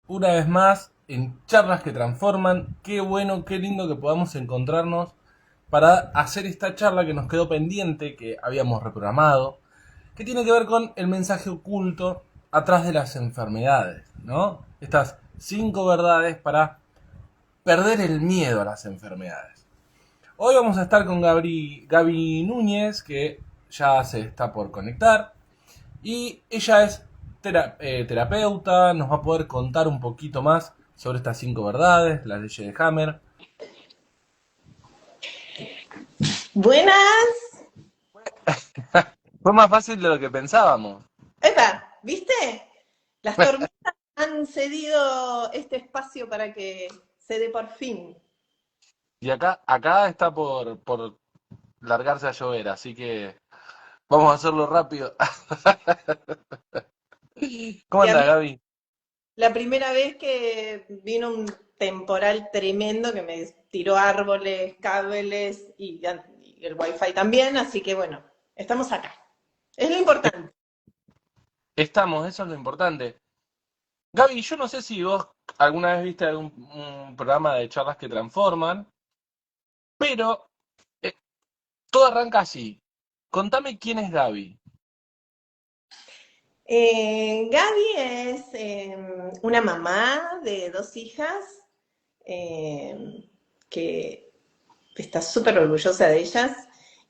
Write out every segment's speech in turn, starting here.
una vez más en Charlas que Transforman. Qué bueno, qué lindo que podamos encontrarnos para hacer esta charla que nos quedó pendiente, que habíamos reprogramado, que tiene que ver con el mensaje oculto atrás de las enfermedades, ¿no? Estas 5 verdades para perder el miedo a las enfermedades. Hoy vamos a estar con Gaby Núñez, que ya se está por conectar. Y ella es terapeuta, nos va a poder contar un poquito más sobre estas 5 verdades, la ley de Hammer. Buenas. Fue más fácil de lo que pensábamos. Epa, ¿viste? Las tormentas han cedido este espacio para que se dé por fin. Y acá está por largarse a llover, así que vamos a hacerlo rápido. ¿Cómo Y a anda, mí, Gaby? la primera vez que vino un temporal tremendo que me tiró árboles, cables y el wifi también, así que bueno, estamos acá. Es lo importante. Estamos, eso es lo importante. Gaby, yo no sé si vos alguna vez viste algún un programa de charlas que transforman, pero eh, todo arranca así. Contame quién es Gaby. Gaby es una mamá de dos hijas que está súper orgullosa de ellas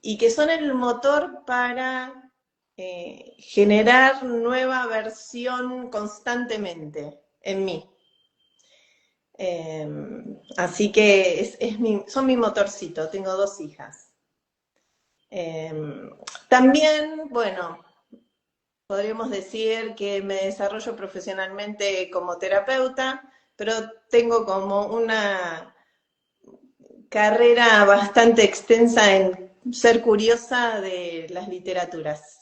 y que son el motor para generar nueva versión constantemente en mí. Así que son mi motorcito, tengo dos hijas. Eh, También, bueno, podríamos decir que me desarrollo profesionalmente como terapeuta, pero tengo como una carrera bastante extensa en ser curiosa de las literaturas,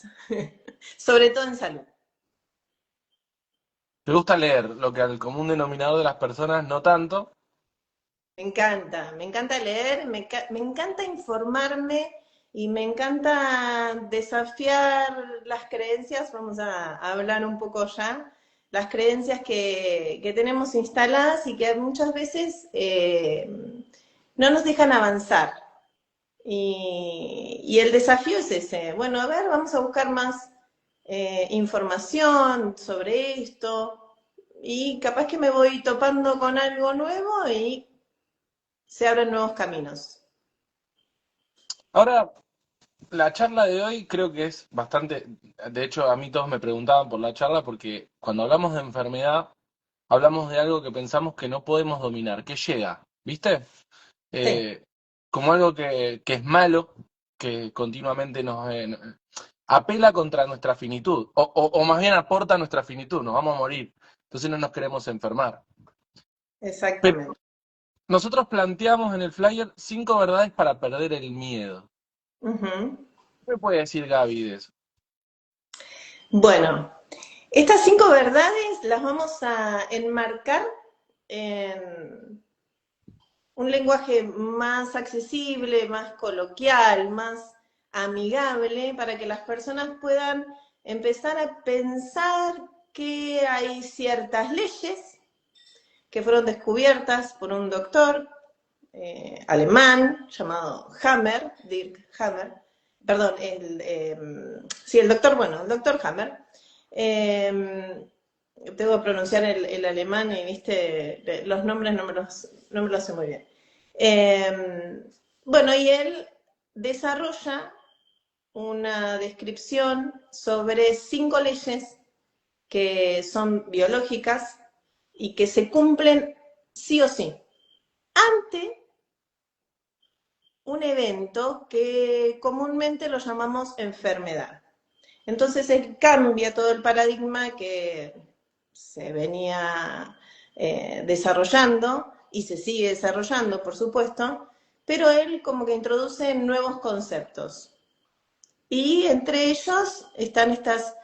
sobre todo en salud. ¿Te gusta leer lo que al común denominador de las personas no tanto? Me encanta leer, me encanta informarme y me encanta desafiar las creencias, vamos a hablar un poco ya, las creencias que tenemos instaladas y que muchas veces no nos dejan avanzar. Y el desafío es ese. Bueno, a ver, vamos a buscar más información sobre esto y capaz que me voy topando con algo nuevo y se abren nuevos caminos. Ahora, la charla de hoy creo que es bastante, de hecho a mí todos me preguntaban por la charla porque cuando hablamos de enfermedad, hablamos de algo que pensamos que no podemos dominar, que llega, ¿viste? Sí, Eh, Como algo que es malo, que continuamente nos apela contra nuestra finitud, o más bien aporta nuestra finitud, nos vamos a morir, entonces no nos queremos enfermar. Pero exactamente. nosotros planteamos en el flyer 5 verdades para perder el miedo. Ujú. ¿Qué me puede decir Gaby de eso? Bueno, estas cinco verdades las vamos a enmarcar en un lenguaje más accesible, más coloquial, más amigable, para que las personas puedan empezar a pensar que hay ciertas leyes que fueron descubiertas por un doctor alemán llamado Hammer, Dirk Hammer, perdón, sí, el doctor, bueno, el doctor Hammer. Eh, Tengo que pronunciar el alemán y, viste, los nombres no me los sé muy bien. Bueno, y él desarrolla una descripción sobre 5 leyes que son biológicas y que se cumplen sí o sí ante un evento que comúnmente lo llamamos enfermedad. Entonces él cambia todo el paradigma que se venía desarrollando y se sigue desarrollando, por supuesto, pero él como que introduce nuevos conceptos. Y entre ellos están estas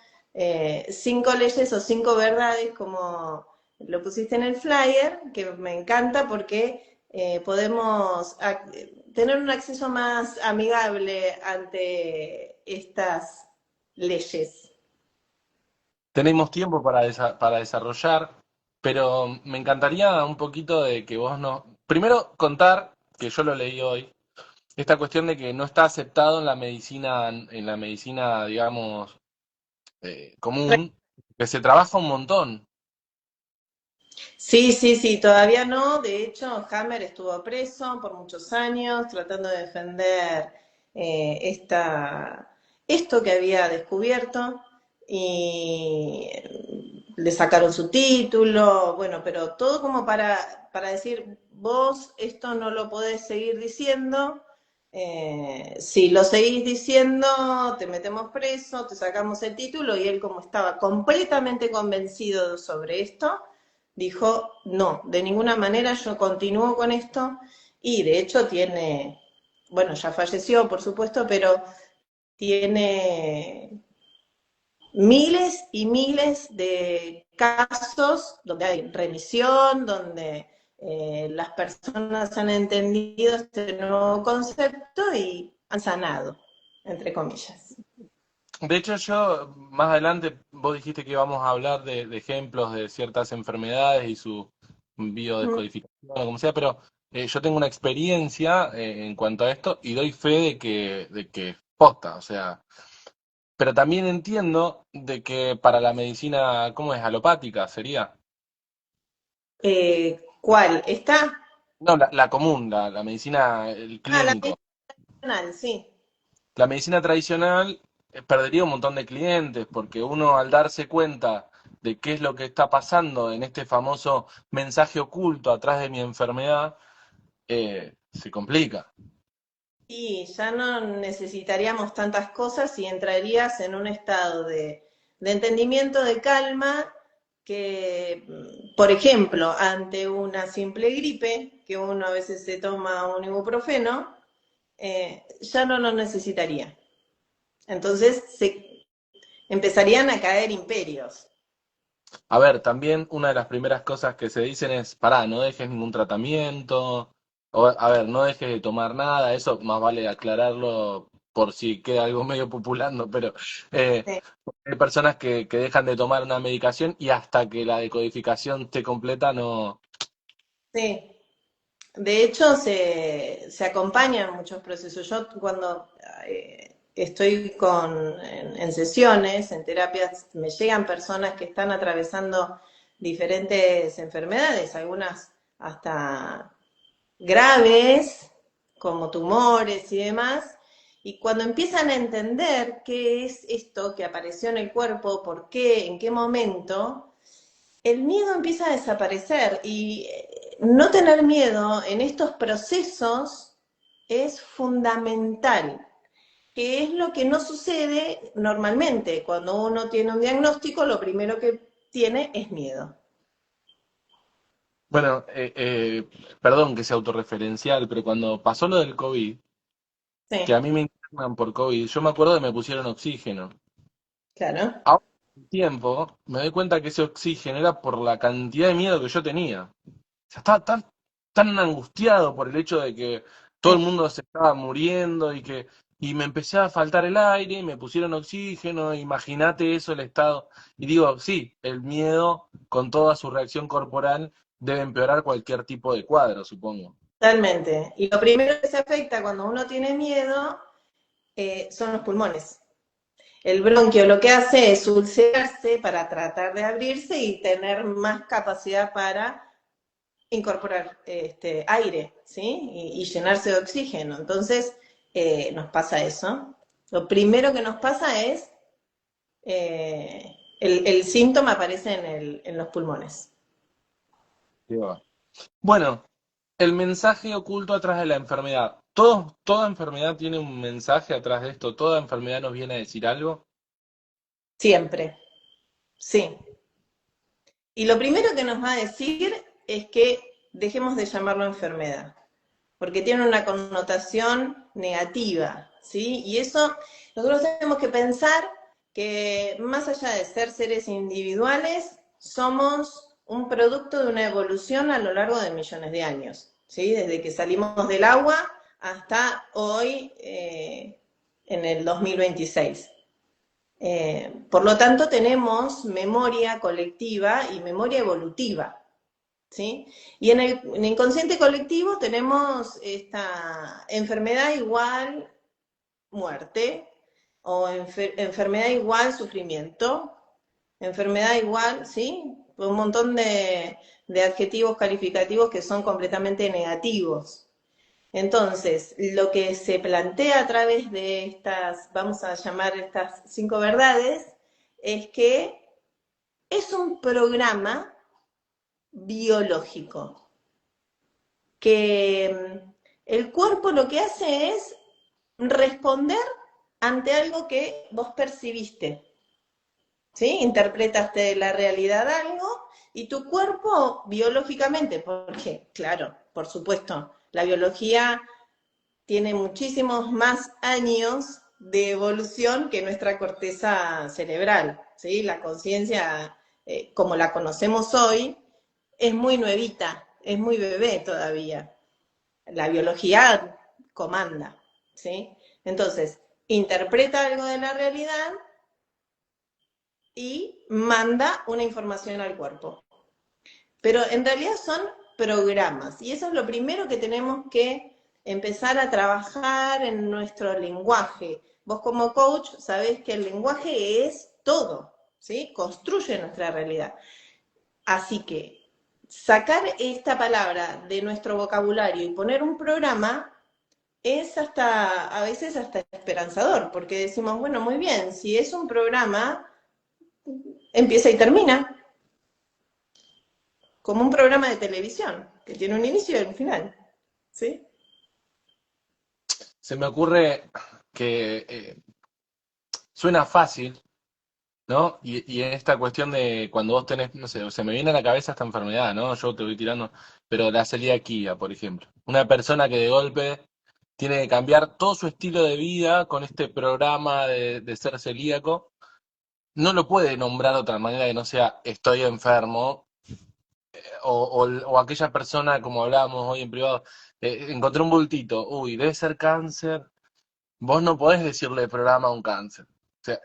5 leyes o 5 verdades, como lo pusiste en el flyer, que me encanta porque podemos tener un acceso más amigable ante estas leyes. Tenemos tiempo para desarrollar. pero me encantaría un poquito de que vos nos... Primero contar, que yo lo leí hoy, esta cuestión de que no está aceptado en la medicina, digamos, común, que se trabaja un montón. Sí, sí, sí, todavía no. De hecho, Hammer estuvo preso por muchos años tratando de defender esto que había descubierto y le sacaron su título, bueno, pero todo como para decir, vos esto no lo podés seguir diciendo. Si lo seguís diciendo, te metemos preso, te sacamos el título y él como estaba completamente convencido sobre esto, dijo, no, de ninguna manera yo continúo con esto y de hecho tiene, bueno, ya falleció por supuesto, pero tiene miles y miles de casos donde hay remisión, donde las personas han entendido este nuevo concepto y han sanado, entre comillas. De hecho, yo más adelante, vos dijiste que íbamos a hablar de ejemplos de ciertas enfermedades y su biodescodificación o como sea, pero yo tengo una experiencia en cuanto a esto y doy fe de que es posta, o sea, pero también entiendo de que para la medicina, ¿cómo es? Alopática, sería. ¿Cuál? ¿Está? No, la común, la medicina, el Ah, la clínico. medicinal, sí. La medicina tradicional perdería un montón de clientes porque uno al darse cuenta de qué es lo que está pasando en este famoso mensaje oculto atrás de mi enfermedad, se complica. Y ya no necesitaríamos tantas cosas y entrarías en un estado de entendimiento, de calma, que, por ejemplo, ante una simple gripe, que uno a veces se toma un ibuprofeno, ya no lo necesitaría. Entonces empezarían a caer imperios. A ver, también una de las primeras cosas que se dicen es, pará, no dejes ningún tratamiento, o, a ver, no dejes de tomar nada, eso más vale aclararlo por si queda algo medio populando, pero eh, Sí, hay personas que dejan de tomar una medicación y hasta que la decodificación esté completa no... sí. De hecho, se acompañan muchos procesos. Yo cuando estoy en sesiones, en terapias, me llegan personas que están atravesando diferentes enfermedades, algunas hasta graves, como tumores y demás, y cuando empiezan a entender qué es esto que apareció en el cuerpo, por qué, en qué momento, el miedo empieza a desaparecer y no tener miedo en estos procesos es fundamental, que es lo que no sucede normalmente. Cuando uno tiene un diagnóstico, lo primero que tiene es miedo. Bueno, perdón que sea autorreferencial, pero cuando pasó lo del COVID, que Sí, a mí me internan por COVID, yo me acuerdo que me pusieron oxígeno. claro. Ahora, con el tiempo, me doy cuenta que ese oxígeno era por la cantidad de miedo que yo tenía. O sea, estaba tan angustiado por el hecho de que todo Sí, el mundo se estaba muriendo y me empecé a faltar el aire, me pusieron oxígeno, imagínate eso, el estado. Y digo, sí, el miedo con toda su reacción corporal debe empeorar cualquier tipo de cuadro, supongo. totalmente. Y lo primero que se afecta cuando uno tiene miedo son los pulmones. El bronquio lo que hace es ulcerarse para tratar de abrirse y tener más capacidad para incorporar aire, ¿sí? Y llenarse de oxígeno. Entonces, nos pasa eso. Lo primero que nos pasa es el síntoma aparece en los pulmones. Digo, bueno, el mensaje oculto atrás de la enfermedad. Toda enfermedad tiene un mensaje atrás de esto. Toda enfermedad nos viene a decir algo. Siempre, sí. Y lo primero que nos va a decir es que dejemos de llamarlo enfermedad, porque tiene una connotación negativa, ¿sí? Y eso nosotros tenemos que pensar que más allá de ser seres individuales, somos un producto de una evolución a lo largo de millones de años, ¿sí? Desde que salimos del agua hasta hoy, en el 2026. Por lo tanto, tenemos memoria colectiva y memoria evolutiva, ¿sí? Y en el inconsciente colectivo tenemos esta enfermedad igual muerte, o enfermedad igual sufrimiento, enfermedad igual, ¿sí? Un montón de adjetivos calificativos que son completamente negativos. Entonces, lo que se plantea a través de estas, vamos a llamar estas 5 verdades, es que es un programa biológico, que el cuerpo lo que hace es responder ante algo que vos percibiste, ¿sí? Interpretaste de la realidad algo y tu cuerpo biológicamente, porque, claro, por supuesto, la biología tiene muchísimos más años de evolución que nuestra corteza cerebral, ¿sí? La conciencia, como la conocemos hoy, es muy nuevita, es muy bebé todavía. La biología comanda, ¿sí? Entonces, interpreta algo de la realidad y manda una información al cuerpo. Pero en realidad son programas y eso es lo primero que tenemos que empezar a trabajar en nuestro lenguaje. Vos como coach sabés que el lenguaje es todo, ¿sí? Construye nuestra realidad. Así que sacar esta palabra de nuestro vocabulario y poner un programa es hasta, a veces hasta esperanzador, porque decimos, bueno, muy bien, si es un programa, empieza y termina, como un programa de televisión, que tiene un inicio y un final, ¿sí? Se me ocurre que suena fácil, ¿no? Y en esta cuestión de cuando vos tenés, no sé, se me viene a la cabeza esta enfermedad, ¿no? Yo te voy tirando, pero la celiaquía, por ejemplo. Una persona que de golpe tiene que cambiar todo su estilo de vida con este programa de ser celíaco, no lo puede nombrar de otra manera que no sea estoy enfermo, o aquella persona, como hablábamos hoy en privado, encontré un bultito, uy, debe ser cáncer. Vos no podés decirle programa a un cáncer. O sea,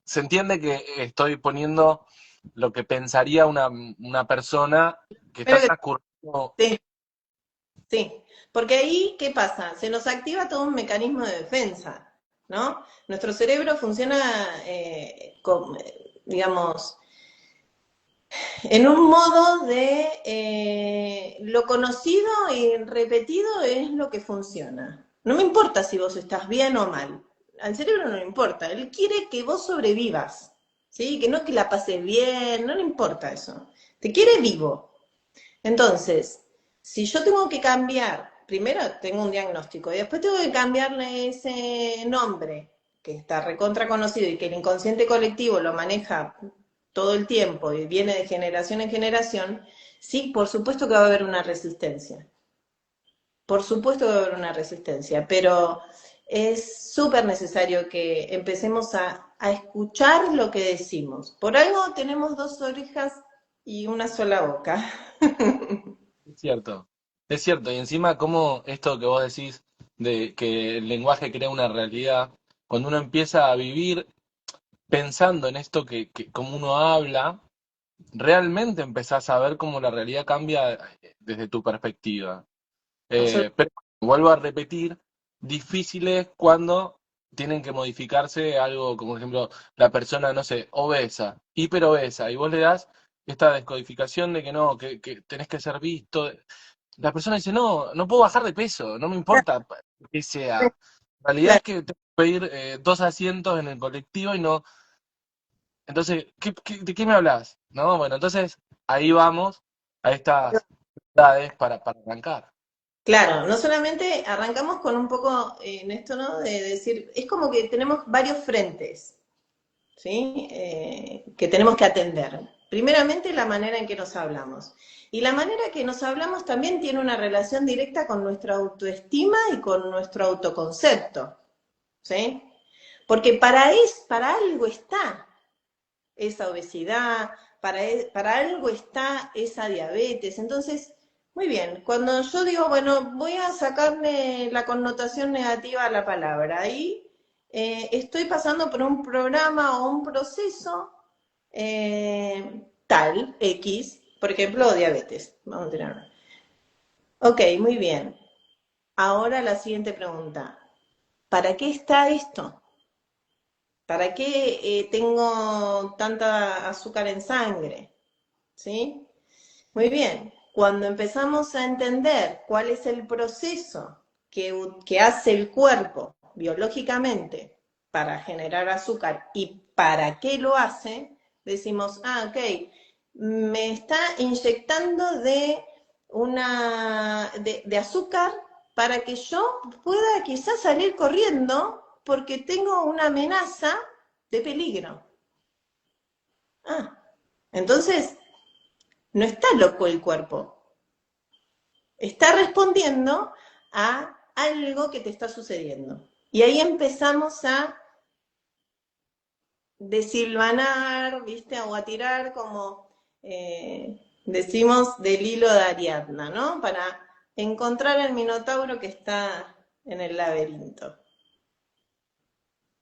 se entiende que estoy poniendo lo que pensaría una persona que está Espero que transcurriendo. sí, sí. Porque ahí, ¿qué pasa? Se nos activa todo un mecanismo de defensa, ¿no? Nuestro cerebro funciona, digamos, en un modo de lo conocido y repetido es lo que funciona. No me importa si vos estás bien o mal. Al cerebro no le importa. Él quiere que vos sobrevivas, ¿sí? Que no que la pases bien, no le importa eso. Te quiere vivo. Entonces, si yo tengo que cambiar, primero tengo un diagnóstico y después tengo que cambiarle ese nombre que está recontra conocido y que el inconsciente colectivo lo maneja todo el tiempo y viene de generación en generación, sí, por supuesto que va a haber una resistencia. Por supuesto que va a haber una resistencia, pero es súper necesario que empecemos a escuchar lo que decimos. Por algo tenemos 2 orejas y una sola boca. Es cierto, es cierto. Y encima, como esto que vos decís de que el lenguaje crea una realidad, cuando uno empieza a vivir pensando en esto como uno habla, realmente empezás a ver cómo la realidad cambia desde tu perspectiva. Pero vuelvo a repetir, difícil es cuando tienen que modificarse algo, como por ejemplo la persona, no sé, obesa, hiperobesa, y vos le das esta descodificación de que no, que tenés que ser visto. La persona dice, no, no puedo bajar de peso, no me importa que sea. La realidad Claro, es que tengo que pedir 2 asientos en el colectivo y no. Entonces, ¿de qué me hablas? ¿No? Bueno, entonces ahí vamos a estas edades para arrancar. claro, no solamente arrancamos con un poco en esto, ¿no? De decir, es como que tenemos varios frentes, ¿sí? Que tenemos que atender. Primeramente, la manera en que nos hablamos. Y la manera que nos hablamos también tiene una relación directa con nuestra autoestima y con nuestro autoconcepto, ¿sí? Porque para algo está esa obesidad, para algo está esa diabetes. Entonces, muy bien, cuando yo digo, bueno, voy a sacarle la connotación negativa a la palabra, y estoy pasando por un programa o un proceso tal, X, por ejemplo, diabetes. Vamos a tener. Ok, muy bien. Ahora la siguiente pregunta. ¿Para qué está esto? ¿Para qué tengo tanta azúcar en sangre? ¿Sí? Muy bien. Cuando empezamos a entender cuál es el proceso que hace el cuerpo biológicamente para generar azúcar y para qué lo hace, decimos, ok, me está inyectando de azúcar para que yo pueda quizás salir corriendo porque tengo una amenaza de peligro. Ah, entonces no está loco el cuerpo, está respondiendo a algo que te está sucediendo. Y ahí empezamos a desilvanar, ¿viste? O a tirar como decimos del hilo de Ariadna, ¿no? Para encontrar el minotauro que está en el laberinto.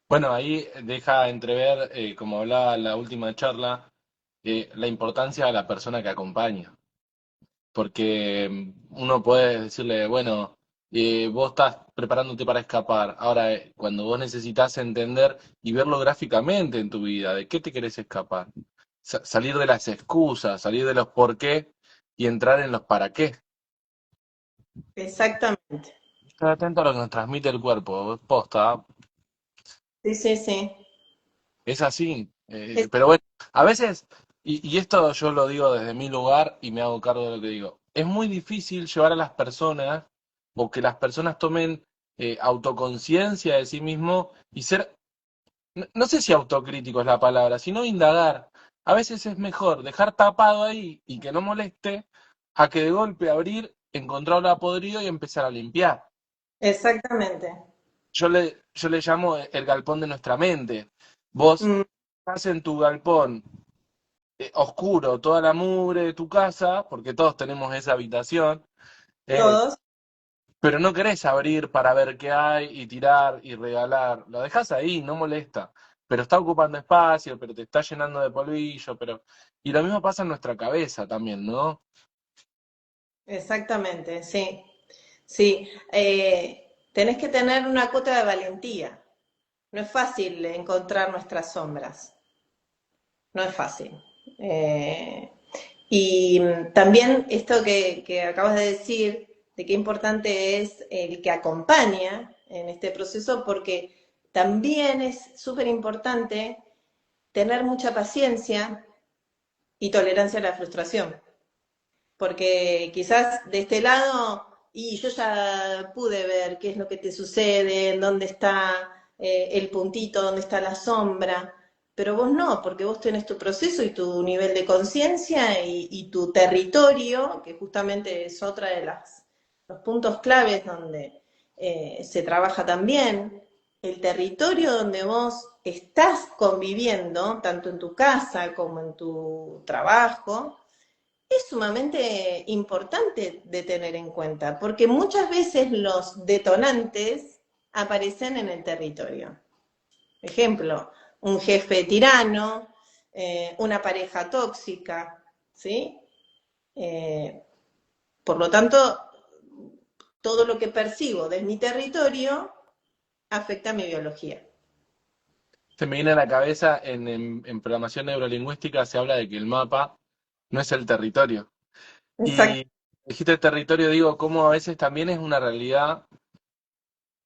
Bueno, ahí deja entrever, como hablaba en la última charla, la importancia de la persona que acompaña. Porque uno puede decirle, bueno, vos estás preparándote para escapar. Ahora, cuando vos necesitas entender y verlo gráficamente en tu vida, ¿de qué te querés escapar? Salir de las excusas, salir de los por qué y entrar en los para qué. Exactamente. Estar atento a lo que nos transmite el cuerpo, posta, Sí, sí, sí. es así. Es- Pero bueno, a veces, y esto yo lo digo desde mi lugar y me hago cargo de lo que digo, es muy difícil llevar a las personas o que las personas tomen autoconciencia de sí mismo y ser, no sé si autocrítico es la palabra, sino indagar. A veces es mejor dejar tapado ahí y que no moleste a que de golpe abrir, encontrarlo podrido y empezar a limpiar. Exactamente. Yo le llamo el galpón de nuestra mente. Vos Mm, estás en tu galpón oscuro, toda la mugre de tu casa, porque todos tenemos esa habitación, eh, todos. pero no querés abrir para ver qué hay y tirar y regalar. Lo dejás ahí, no molesta. Pero está ocupando espacio, pero te está llenando de polvillo, pero. Y lo mismo pasa en nuestra cabeza también, ¿no? Exactamente, sí. Sí. Tenés que tener una cuota de valentía. No es fácil encontrar nuestras sombras. No es fácil. Eh, y también esto que acabas de decir, de qué importante es el que acompaña en este proceso, porque también es súper importante tener mucha paciencia y tolerancia a la frustración. Porque quizás de este lado, y yo ya pude ver qué es lo que te sucede, en dónde está el puntito, dónde está la sombra, pero vos no, porque vos tenés tu proceso y tu nivel de conciencia y tu territorio, que justamente es otra de los puntos claves donde se trabaja también, el territorio donde vos estás conviviendo, tanto en tu casa como en tu trabajo, es sumamente importante de tener en cuenta, porque muchas veces los detonantes aparecen en el territorio. Ejemplo, un jefe tirano, una pareja tóxica, ¿sí? Eh, por lo tanto, todo lo que percibo de mi territorio afecta a mi biología. Se me viene a la cabeza, en programación neurolingüística se habla de que el mapa no es el territorio. Exacto, Y dijiste territorio, digo, como a veces también es una realidad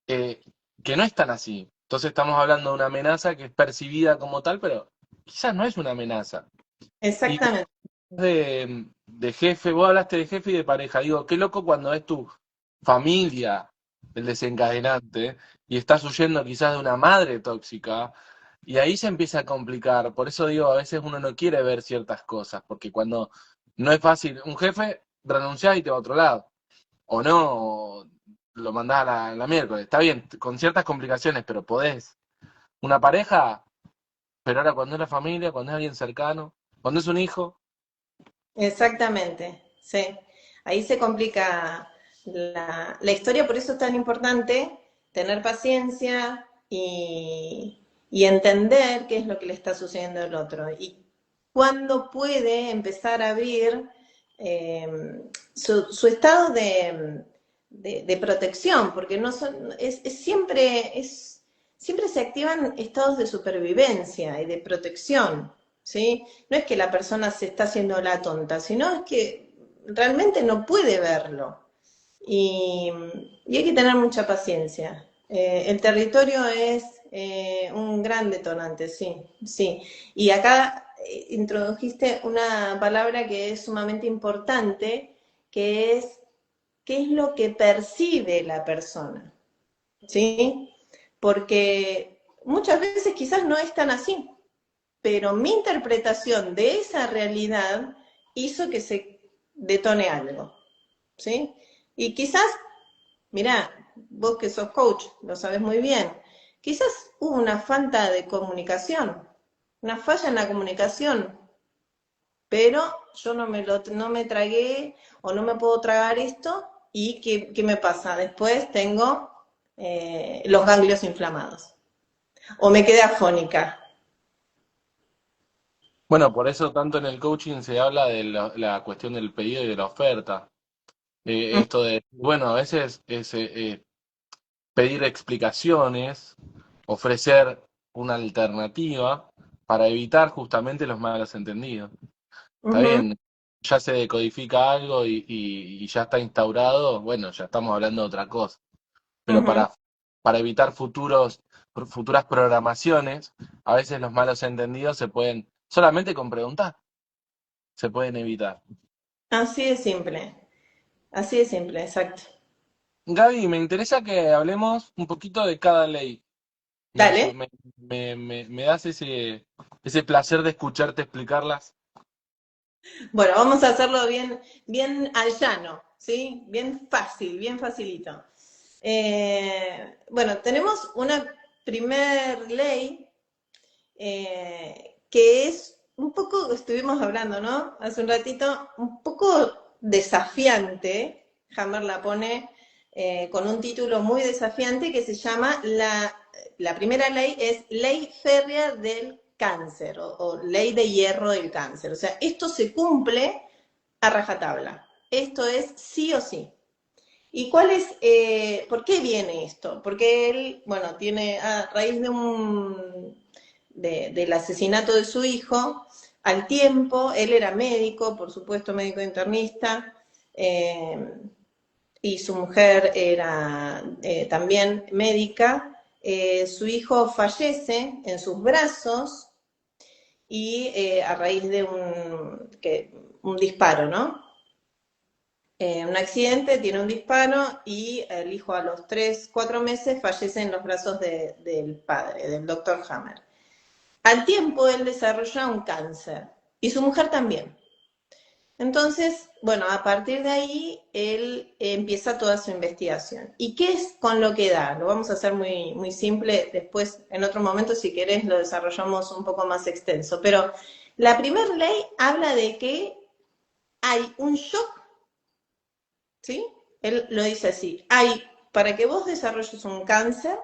eh, que no es tan así. Entonces estamos hablando de una amenaza que es percibida como tal, pero quizás no es una amenaza. Y exactamente, de jefe, vos hablaste de jefe y de pareja. Digo, qué loco cuando es tu familia el desencadenante y estás huyendo quizás de una madre tóxica. Y ahí se empieza a complicar. Por eso digo, a veces uno no quiere ver ciertas cosas, porque cuando no es fácil, un jefe renuncia y te va a otro lado. O no, o lo mandás a la miércoles. Está bien, con ciertas complicaciones, pero podés. Una pareja, pero ahora cuando es la familia, cuando es alguien cercano, cuando es un hijo, exactamente, sí. Ahí se complica la historia, por eso es tan importante tener paciencia y entender qué es lo que le está sucediendo al otro. Y cuándo puede empezar a abrir su estado de protección, porque no son, siempre se activan estados de supervivencia y de protección, ¿sí? No es que la persona se está haciendo la tonta, sino es que realmente no puede verlo. Y, y hay que tener mucha paciencia. El territorio es un gran detonante, sí, sí. Y acá introdujiste una palabra que es sumamente importante, que es qué es lo que percibe la persona, ¿sí? Porque muchas veces quizás no es tan así, pero mi interpretación de esa realidad hizo que se detone algo, ¿sí? Y quizás, mirá, vos que sos coach, lo sabes muy bien, quizás hubo una falta de comunicación, una falla en la comunicación, pero yo no me tragué o no me puedo tragar esto y ¿qué me pasa? Después tengo los ganglios inflamados o me quedé afónica. Bueno, por eso tanto en el coaching se habla de la cuestión del pedido y de la oferta. Esto de, bueno, a veces es pedir explicaciones, ofrecer una alternativa para evitar justamente los malos entendidos. Está Ujú, bien, ya se decodifica algo y ya está instaurado, bueno, ya estamos hablando de otra cosa. Pero ujú. para evitar futuras programaciones, a veces los malos entendidos se pueden, solamente con preguntar, se pueden evitar. Así de simple, exacto. Gaby, me interesa que hablemos un poquito de cada ley. Me, ayu- Dale. me das ese placer de escucharte explicarlas. Bueno, vamos a hacerlo bien, bien al llano, ¿sí? Bien fácil, bien facilito. Bueno, tenemos una primer ley que es un poco, estuvimos hablando, ¿no? Hace un ratito, un poco desafiante. Hammer la pone con un título muy desafiante que se llama la primera ley es Ley Férrea del Cáncer o Ley de Hierro del Cáncer. O sea, esto se cumple a rajatabla. Esto es sí o sí. ¿Y cuál es, por qué viene esto? Porque él, bueno, tiene a raíz del asesinato de su hijo, al tiempo, él era médico, por supuesto médico internista, eh, y su mujer era también médica. Su hijo fallece en sus brazos y a raíz de un disparo, ¿no? Un accidente, tiene un disparo y el hijo a los 3 4 meses fallece en los brazos del padre, del doctor Hammer. Al tiempo él desarrolla un cáncer y su mujer también. Entonces, bueno, a partir de ahí él empieza toda su investigación. ¿Y qué es con lo que da? Lo vamos a hacer muy, muy simple, después en otro momento si querés lo desarrollamos un poco más extenso, pero la primera ley habla de que hay un shock, ¿sí? Él lo dice así, para que vos desarrolles un cáncer,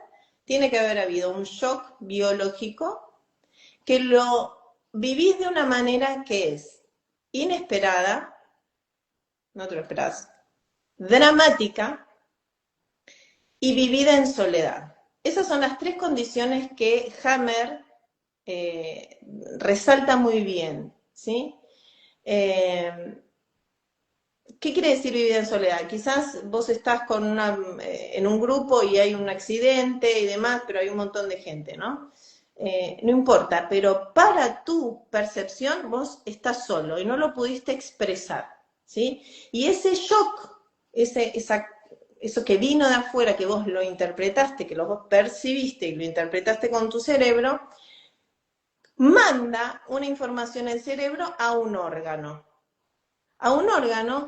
tiene que haber habido un shock biológico que lo vivís de una manera que es inesperada, no te lo esperás, dramática y vivida en soledad. Esas son las tres condiciones que Hammer eh, resalta muy bien, ¿sí? Eh, ¿Qué quiere decir vivir en soledad? Quizás vos estás en un grupo y hay un accidente y demás, pero hay un montón de gente, ¿no? No importa, pero para tu percepción vos estás solo y no lo pudiste expresar, ¿sí? Y ese shock, eso que vino de afuera, que vos lo interpretaste, que vos percibiste y lo interpretaste con tu cerebro, manda una información al cerebro a un órgano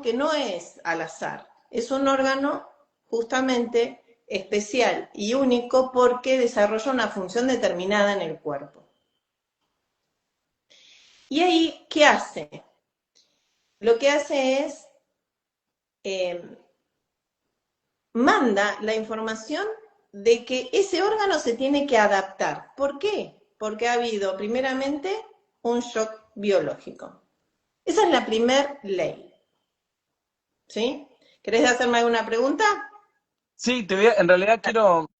que no es al azar, es un órgano justamente especial y único porque desarrolla una función determinada en el cuerpo. ¿Y ahí qué hace? Lo que hace es eh, manda la información de que ese órgano se tiene que adaptar. ¿Por qué? Porque ha habido, primeramente, un shock biológico. Esa es la primera ley. ¿Sí? ¿Querés hacerme alguna pregunta? Sí, en realidad quiero.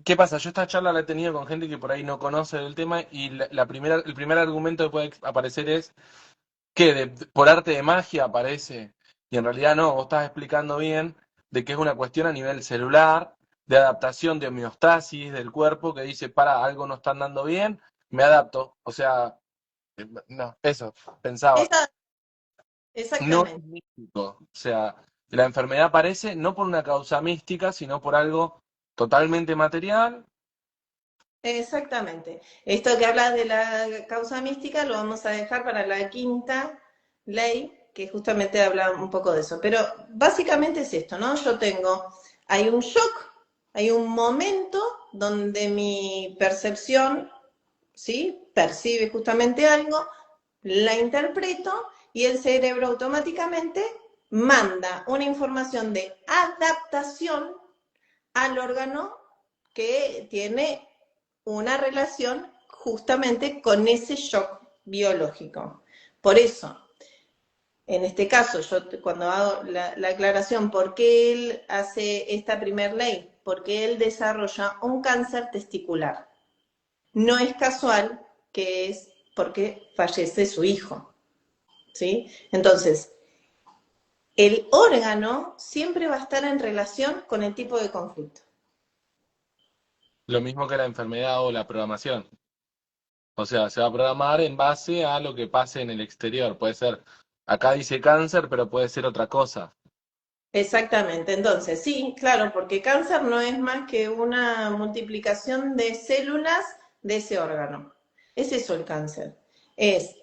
¿Qué pasa? Yo esta charla la he tenido con gente que por ahí no conoce el tema y el primer argumento que puede aparecer es que por arte de magia aparece. Y en realidad no, vos estás explicando bien de que es una cuestión a nivel celular, de adaptación, de homeostasis del cuerpo que dice, para, algo no está andando bien, me adapto. O sea, no, eso, pensaba. Esa, No es exactamente. místico. O sea, la enfermedad aparece no por una causa mística, sino por algo totalmente material. Exactamente. Esto que hablas de la causa mística lo vamos a dejar para la quinta ley, que justamente habla un poco de eso. Pero básicamente es esto, ¿no? Hay un shock, hay un momento donde mi percepción, ¿sí? Percibe justamente algo, la interpreto y el cerebro automáticamente manda una información de adaptación al órgano que tiene una relación justamente con ese shock biológico. Por eso, en este caso, yo cuando hago la aclaración, ¿por qué él hace esta primer ley? Porque él desarrolla un cáncer testicular. No es casual que es porque fallece su hijo, ¿sí? Entonces, el órgano siempre va a estar en relación con el tipo de conflicto. Lo mismo que la enfermedad o la programación. O sea, se va a programar en base a lo que pase en el exterior. Puede ser, acá dice cáncer, pero puede ser otra cosa. Exactamente, entonces sí, claro, porque cáncer no es más que una multiplicación de células de ese órgano. Es eso el cáncer. Es,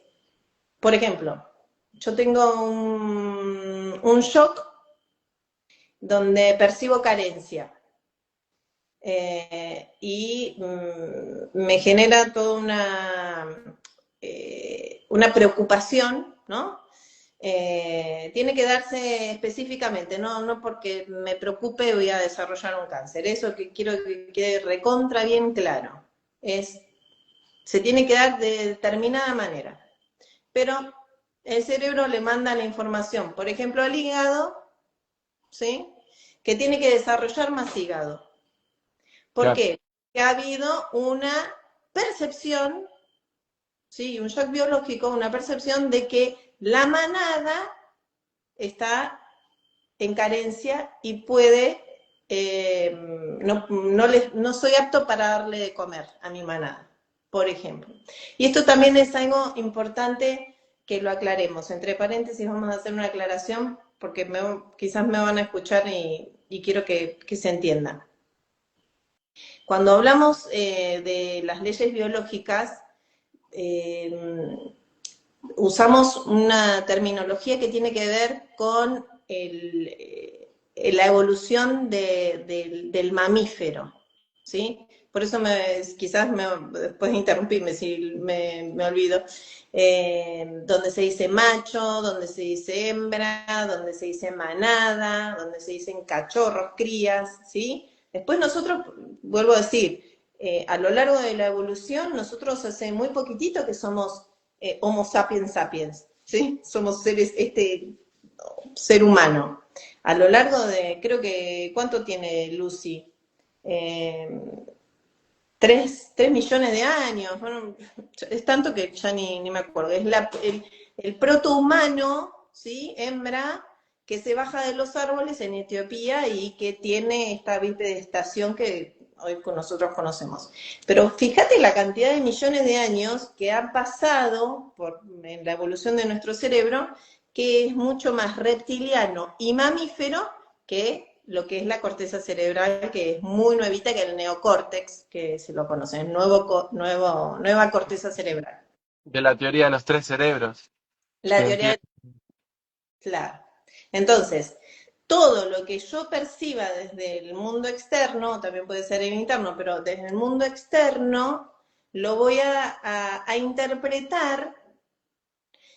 por ejemplo, yo tengo un shock donde percibo carencia me genera toda una preocupación, ¿no? Tiene que darse específicamente, no porque me preocupe voy a desarrollar un cáncer. Eso que quiero que quede recontra bien claro. Se tiene que dar de determinada manera. Pero el cerebro le manda la información, por ejemplo, al hígado, ¿sí? Que tiene que desarrollar más hígado. ¿Por Claro. qué? Porque ha habido una percepción, ¿sí? Un shock biológico, una percepción de que la manada está en carencia y puede, no soy apto para darle de comer a mi manada, por ejemplo. Y esto también es algo importante que lo aclaremos. Entre paréntesis vamos a hacer una aclaración porque quizás me van a escuchar y quiero que se entienda. Cuando hablamos de las leyes biológicas, eh, usamos una terminología que tiene que ver con la evolución del mamífero, ¿sí? Por eso quizás después de interrumpirme si me olvido, donde se dice macho, donde se dice hembra, donde se dice manada, donde se dicen cachorros, crías, ¿sí? Después nosotros, vuelvo a decir, a lo largo de la evolución, nosotros hace muy poquitito que somos Homo sapiens sapiens, ¿sí? Somos ser humano. A lo largo de, creo que, ¿cuánto tiene Lucy? Eh, 3 millones de años, bueno, es tanto que ya ni me acuerdo. Es el protohumano, ¿sí? Hembra, que se baja de los árboles en Etiopía y que tiene esta bipedestación que hoy nosotros conocemos. Pero fíjate la cantidad de millones de años que han pasado en la evolución de nuestro cerebro, que es mucho más reptiliano y mamífero que lo que es la corteza cerebral, que es muy nuevita, que el neocórtex, que se lo conocen, nueva corteza cerebral. De la teoría de los tres cerebros. La Que teoría empieza. de... Claro. Entonces, todo lo que yo perciba desde el mundo externo, también puede ser el interno, pero desde el mundo externo, lo voy a interpretar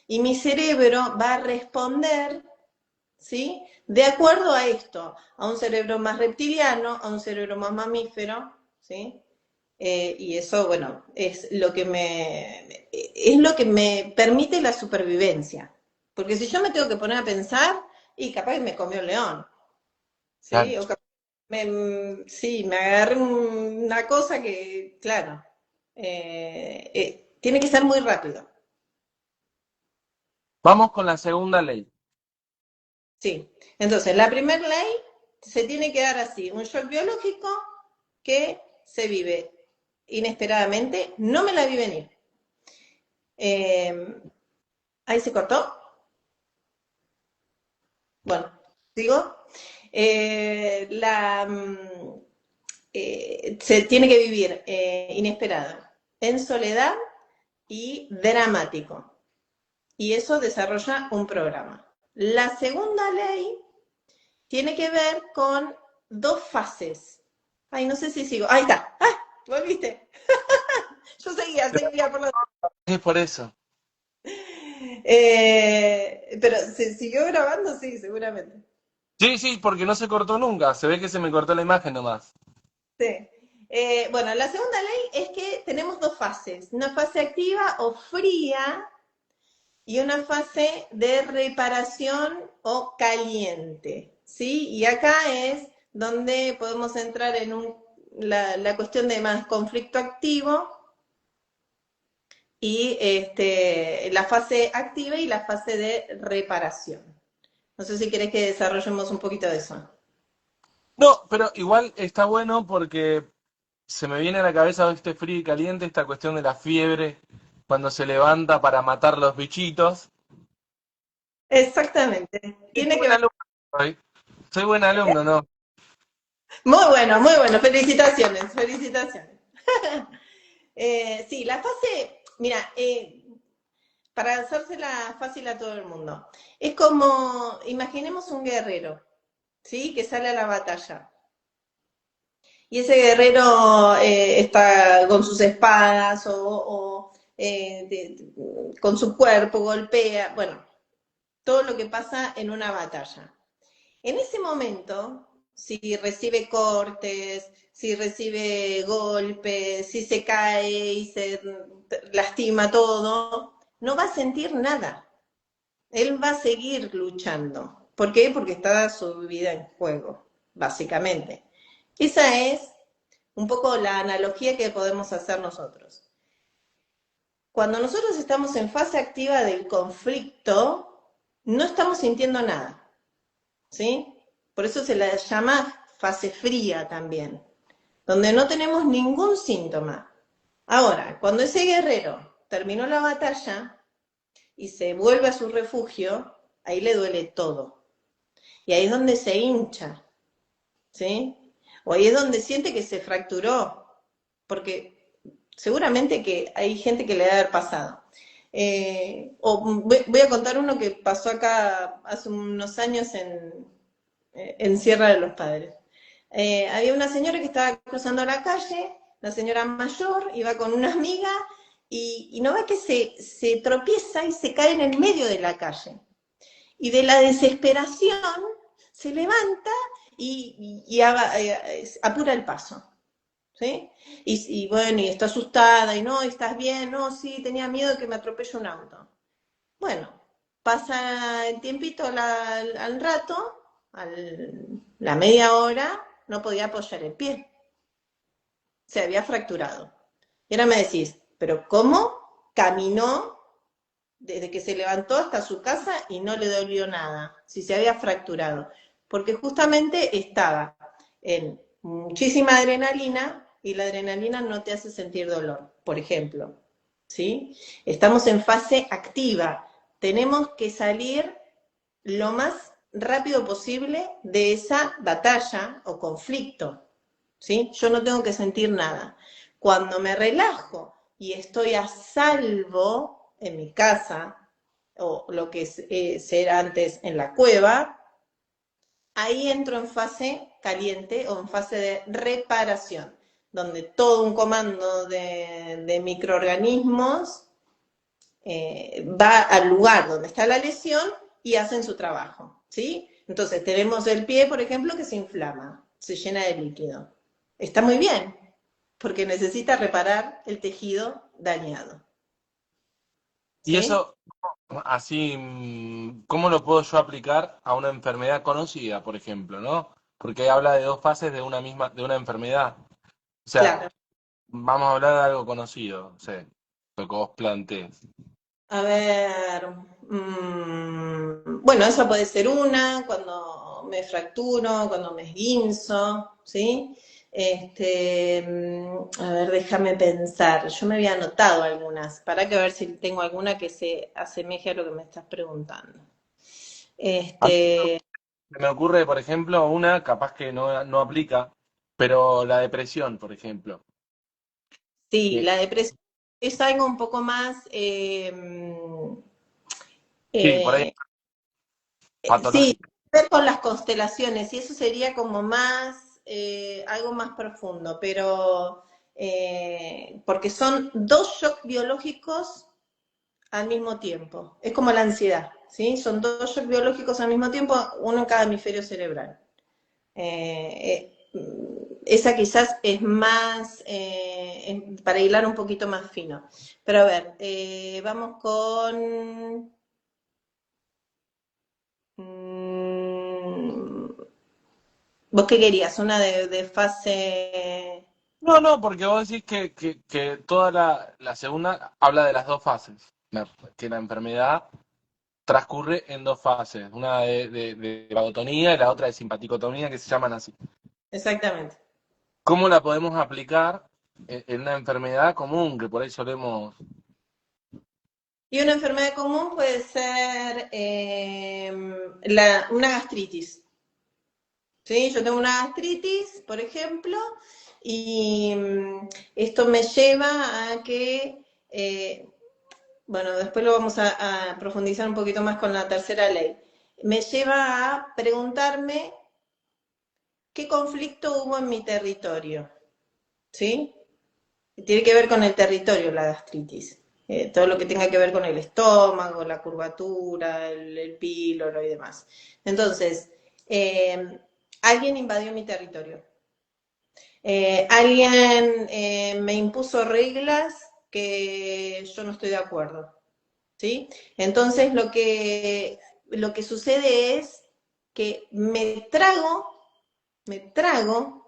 y mi cerebro va a responder, ¿sí? De acuerdo a esto, a un cerebro más reptiliano, a un cerebro más mamífero, ¿sí? Y eso, bueno, es lo que me permite la supervivencia. Porque si yo me tengo que poner a pensar, y capaz que me comió el león, Claro. ¿sí? O capaz sí, me agarré una cosa que, claro, tiene que ser muy rápido. Vamos con la segunda ley. Sí. Entonces, la primera ley se tiene que dar así, un shock biológico que se vive inesperadamente, no me la vi venir. Eh, Ahí se cortó. Bueno, sigo. Se tiene que vivir inesperado, en soledad y dramático. Y eso desarrolla un programa. La segunda ley tiene que ver con dos fases. Ay, no sé si sigo. Ahí está. ¡Ah! Volviste. Yo seguía por la... Es por eso. Pero se siguió grabando, sí, seguramente. Sí, sí, porque no se cortó nunca. Se ve que se me cortó la imagen nomás. Sí. Bueno, la segunda ley es que tenemos dos fases, una fase activa o fría y una fase de reparación o caliente, ¿sí? Y acá es donde podemos entrar en la cuestión de más conflicto activo y la fase activa y la fase de reparación. No sé si querés que desarrollemos un poquito de eso. No, pero igual está bueno porque se me viene a la cabeza este frío y caliente, esta cuestión de la fiebre, cuando se levanta para matar los bichitos. Exactamente. Soy Tiene que buen ver. alumno, soy. Soy buen alumno, ¿no? Muy bueno. Felicitaciones, felicitaciones. Sí, la fase, mira, para hacérsela fácil a todo el mundo, es como, imaginemos un guerrero, ¿sí? Que sale a la batalla. Y ese guerrero está con sus espadas con su cuerpo, golpea, bueno, todo lo que pasa en una batalla. En ese momento, si recibe cortes, si recibe golpes, si se cae y se lastima todo, no va a sentir nada. Él va a seguir luchando. ¿Por qué? Porque está su vida en juego, básicamente. Esa es un poco la analogía que podemos hacer nosotros. Cuando nosotros estamos en fase activa del conflicto, no estamos sintiendo nada, ¿sí? Por eso se la llama fase fría también, donde no tenemos ningún síntoma. Ahora, cuando ese guerrero terminó la batalla y se vuelve a su refugio, ahí le duele todo. Y ahí es donde se hincha, ¿sí? O ahí es donde siente que se fracturó, porque seguramente que hay gente que le debe haber pasado. Voy a contar uno que pasó acá hace unos años en Sierra de los Padres. Había una señora que estaba cruzando la calle, la señora mayor, iba con una amiga y no ve que se tropieza y se cae en el medio de la calle. Y de la desesperación se levanta y apura el paso. ¿Sí? Bueno, y está asustada, y no, ¿estás bien? No, sí, tenía miedo de que me atropelle un auto. Bueno, pasa el tiempito al rato, la media hora, no podía apoyar el pie. Se había fracturado. Y ahora me decís, ¿pero cómo caminó desde que se levantó hasta su casa y no le dolió nada? Si se había fracturado. Porque justamente estaba en muchísima adrenalina y la adrenalina no te hace sentir dolor, por ejemplo. ¿Sí? Estamos en fase activa. Tenemos que salir lo más rápido posible de esa batalla o conflicto. ¿Sí? Yo no tengo que sentir nada. Cuando me relajo y estoy a salvo en mi casa, o lo que era antes en la cueva, ahí entro en fase caliente o en fase de reparación, donde todo un comando de microorganismos va al lugar donde está la lesión y hacen su trabajo, ¿sí? Entonces, tenemos el pie, por ejemplo, que se inflama, se llena de líquido. Está muy bien, porque necesita reparar el tejido dañado. Y ¿Sí? eso, así, ¿cómo lo puedo yo aplicar a una enfermedad conocida, por ejemplo, ¿no? Porque habla de dos fases de una misma, de una enfermedad. O sea, Claro. vamos a hablar de algo conocido, no sé, lo que vos plantees. A ver, bueno, esa puede ser una, cuando me fracturo, cuando me esguinzo, ¿sí? A ver, déjame pensar. Yo me había anotado algunas, para que ver si tengo alguna que se asemeje a lo que me estás preguntando. A mí Este, se me ocurre, por ejemplo, una capaz que no aplica, pero la depresión, por ejemplo. sí, Que- la depresión es algo un poco más, Sí, por ahí eh, sí, patológica. ver con las constelaciones, y eso sería como más, algo más profundo, pero porque son dos shocks biológicos al mismo tiempo. Es como la ansiedad, ¿sí? Son dos shocks biológicos al mismo tiempo, uno en cada hemisferio cerebral. Esa quizás es más, para hilar un poquito más fino. Pero a ver, vamos con... mm, ¿Vos qué querías? ¿Una de fase? No, porque vos decís que toda la segunda habla de las dos fases. Que la enfermedad transcurre en dos fases, una de vagotonía y la otra de simpaticotonía, que se llaman así. Exactamente. ¿Cómo la podemos aplicar en una enfermedad común que por ahí solemos... Y una enfermedad común puede ser una gastritis. ¿Sí? Yo tengo una gastritis, por ejemplo, y esto me lleva a que, bueno, después lo vamos a profundizar un poquito más con la tercera ley. Me lleva a preguntarme qué conflicto hubo en mi territorio, ¿sí? Tiene que ver con el territorio la gastritis. Todo lo que tenga que ver con el estómago, la curvatura, el píloro y demás. Entonces, alguien invadió mi territorio. Alguien me impuso reglas que yo no estoy de acuerdo. ¿Sí? Entonces lo que sucede es que me trago,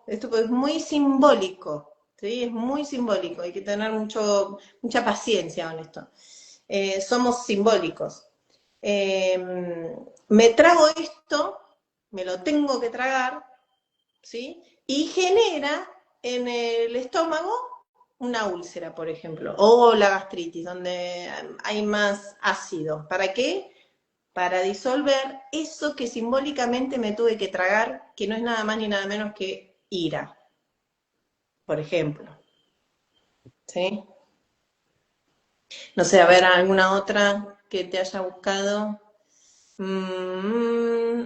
esto es muy simbólico, ¿sí? Es muy simbólico, hay que tener mucha paciencia con esto. Somos simbólicos. Me trago esto, me lo tengo que tragar, ¿sí? Y genera en el estómago una úlcera, por ejemplo, o la gastritis, donde hay más ácido. ¿Para qué? Para disolver eso que simbólicamente me tuve que tragar, que no es nada más ni nada menos que ira, por ejemplo. ¿Sí? No sé, a ver, alguna otra que te haya buscado. Mm,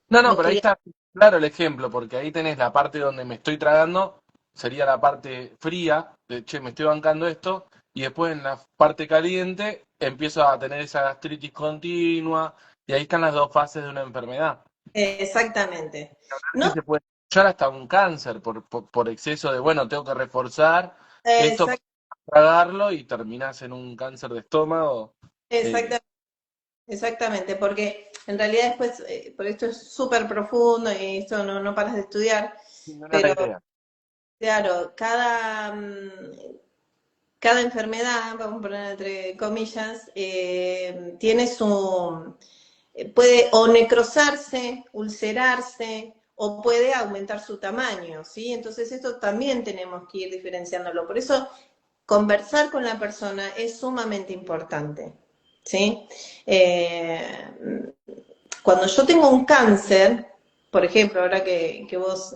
No, vos pero ahí querías. está claro el ejemplo, porque ahí tenés la parte donde me estoy tragando, sería la parte fría, de che, me estoy bancando esto, y después en la parte caliente empiezo a tener esa gastritis continua, y ahí están las dos fases de una enfermedad. Exactamente. Y No, se puede escuchar hasta un cáncer por exceso de, bueno, tengo que reforzar esto para exact- tragarlo y terminás en un cáncer de estómago. eh, exactamente. Exactamente, porque en realidad después, por esto es súper profundo y esto no paras de estudiar, no era la pero idea. claro, cada enfermedad, vamos a poner entre comillas, tiene puede o necrosarse, ulcerarse, o puede aumentar su tamaño, ¿sí? Entonces esto también tenemos que ir diferenciándolo. Por eso conversar con la persona es sumamente importante, ¿sí? Cuando yo tengo un cáncer, por ejemplo, ahora que vos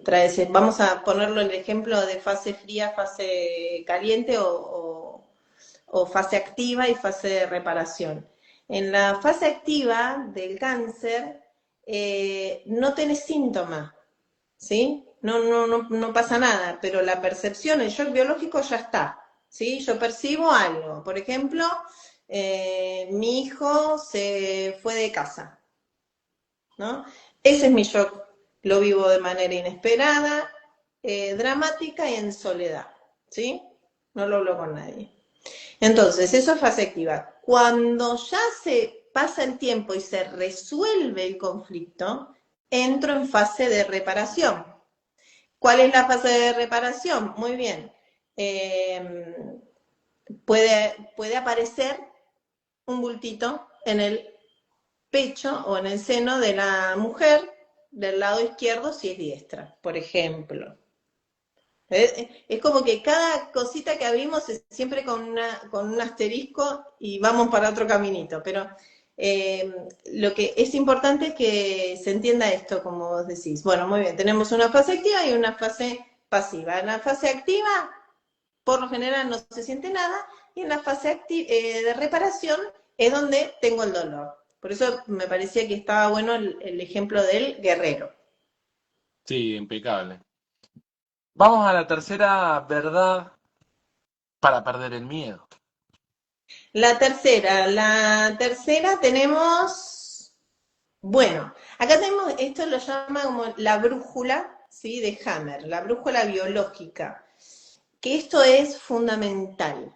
traes, vamos a ponerlo el ejemplo de fase fría, fase caliente o fase activa y fase de reparación. En la fase activa del cáncer no tenés síntomas, ¿sí? No pasa nada, pero la percepción, el shock biológico ya está, ¿sí? Yo percibo algo. Por ejemplo, mi hijo se fue de casa, ¿no? Ese es mi shock, lo vivo de manera inesperada, dramática y en soledad, ¿sí? No lo hablo con nadie. Entonces, eso es fase activa. Cuando ya se pasa el tiempo y se resuelve el conflicto, entro en fase de reparación. ¿Cuál es la fase de reparación? Muy bien. Puede aparecer un bultito en el pecho o en el seno de la mujer del lado izquierdo si es diestra, por ejemplo. Es como que cada cosita que abrimos es siempre con un asterisco y vamos para otro caminito, pero lo que es importante es que se entienda esto, como vos decís. Bueno, muy bien, tenemos una fase activa y una fase pasiva. En la fase activa, por lo general no se siente nada, y en la fase de reparación es donde tengo el dolor. Por eso me parecía que estaba bueno el ejemplo del guerrero. Sí, impecable. Vamos a la tercera verdad para perder el miedo. La tercera tenemos, bueno, acá tenemos, esto lo llama como la brújula, ¿sí? De Hammer, la brújula biológica, que esto es fundamental.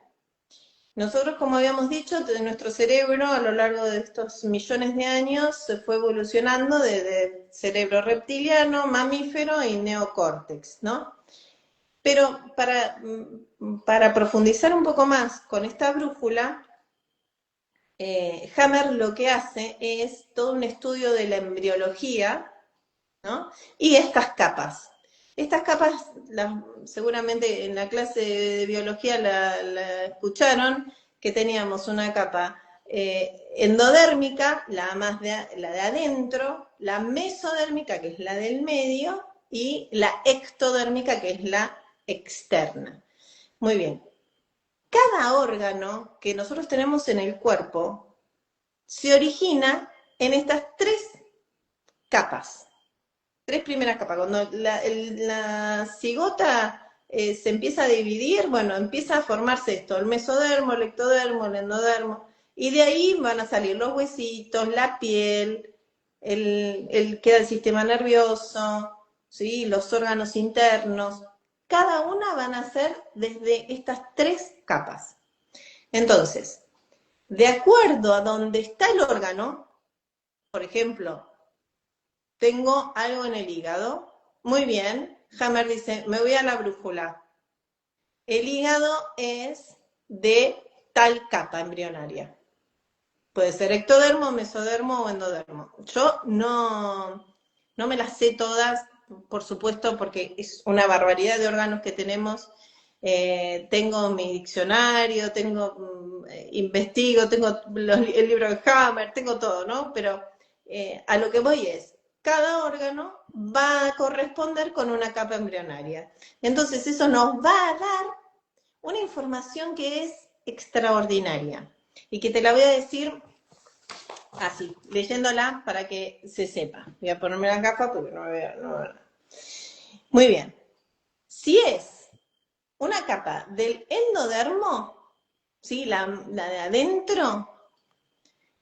Nosotros, como habíamos dicho, nuestro cerebro a lo largo de estos millones de años se fue evolucionando desde cerebro reptiliano, mamífero y neocórtex, ¿no? Pero para profundizar un poco más con esta brújula, Hammer lo que hace es todo un estudio de la embriología, ¿no? Y estas capas. Estas capas, seguramente en la clase de biología la escucharon, que teníamos una capa endodérmica, la de adentro, la mesodérmica, que es la del medio, y la ectodérmica, que es la externa. Muy bien. Cada órgano que nosotros tenemos en el cuerpo se origina en estas tres capas. Tres primeras capas. Cuando la cigota se empieza a dividir, bueno, empieza a formarse esto, el mesodermo, el ectodermo, el endodermo, y de ahí van a salir los huesitos, la piel, queda el sistema nervioso, ¿sí? Los órganos internos. Cada una van a ser desde estas tres capas. Entonces, de acuerdo a donde está el órgano, por ejemplo, tengo algo en el hígado. Muy bien. Hammer dice, me voy a la brújula. El hígado es de tal capa embrionaria. Puede ser ectodermo, mesodermo o endodermo. Yo no me las sé todas, por supuesto, porque es una barbaridad de órganos que tenemos. Tengo mi diccionario, investigo, tengo el libro de Hammer, tengo todo, ¿no? Pero a lo que voy es, cada órgano va a corresponder con una capa embrionaria. Entonces eso nos va a dar una información que es extraordinaria y que te la voy a decir así, leyéndola para que se sepa. Voy a ponerme las gafas porque no veo nada. Muy bien. Si es una capa del endodermo, ¿sí? La de adentro,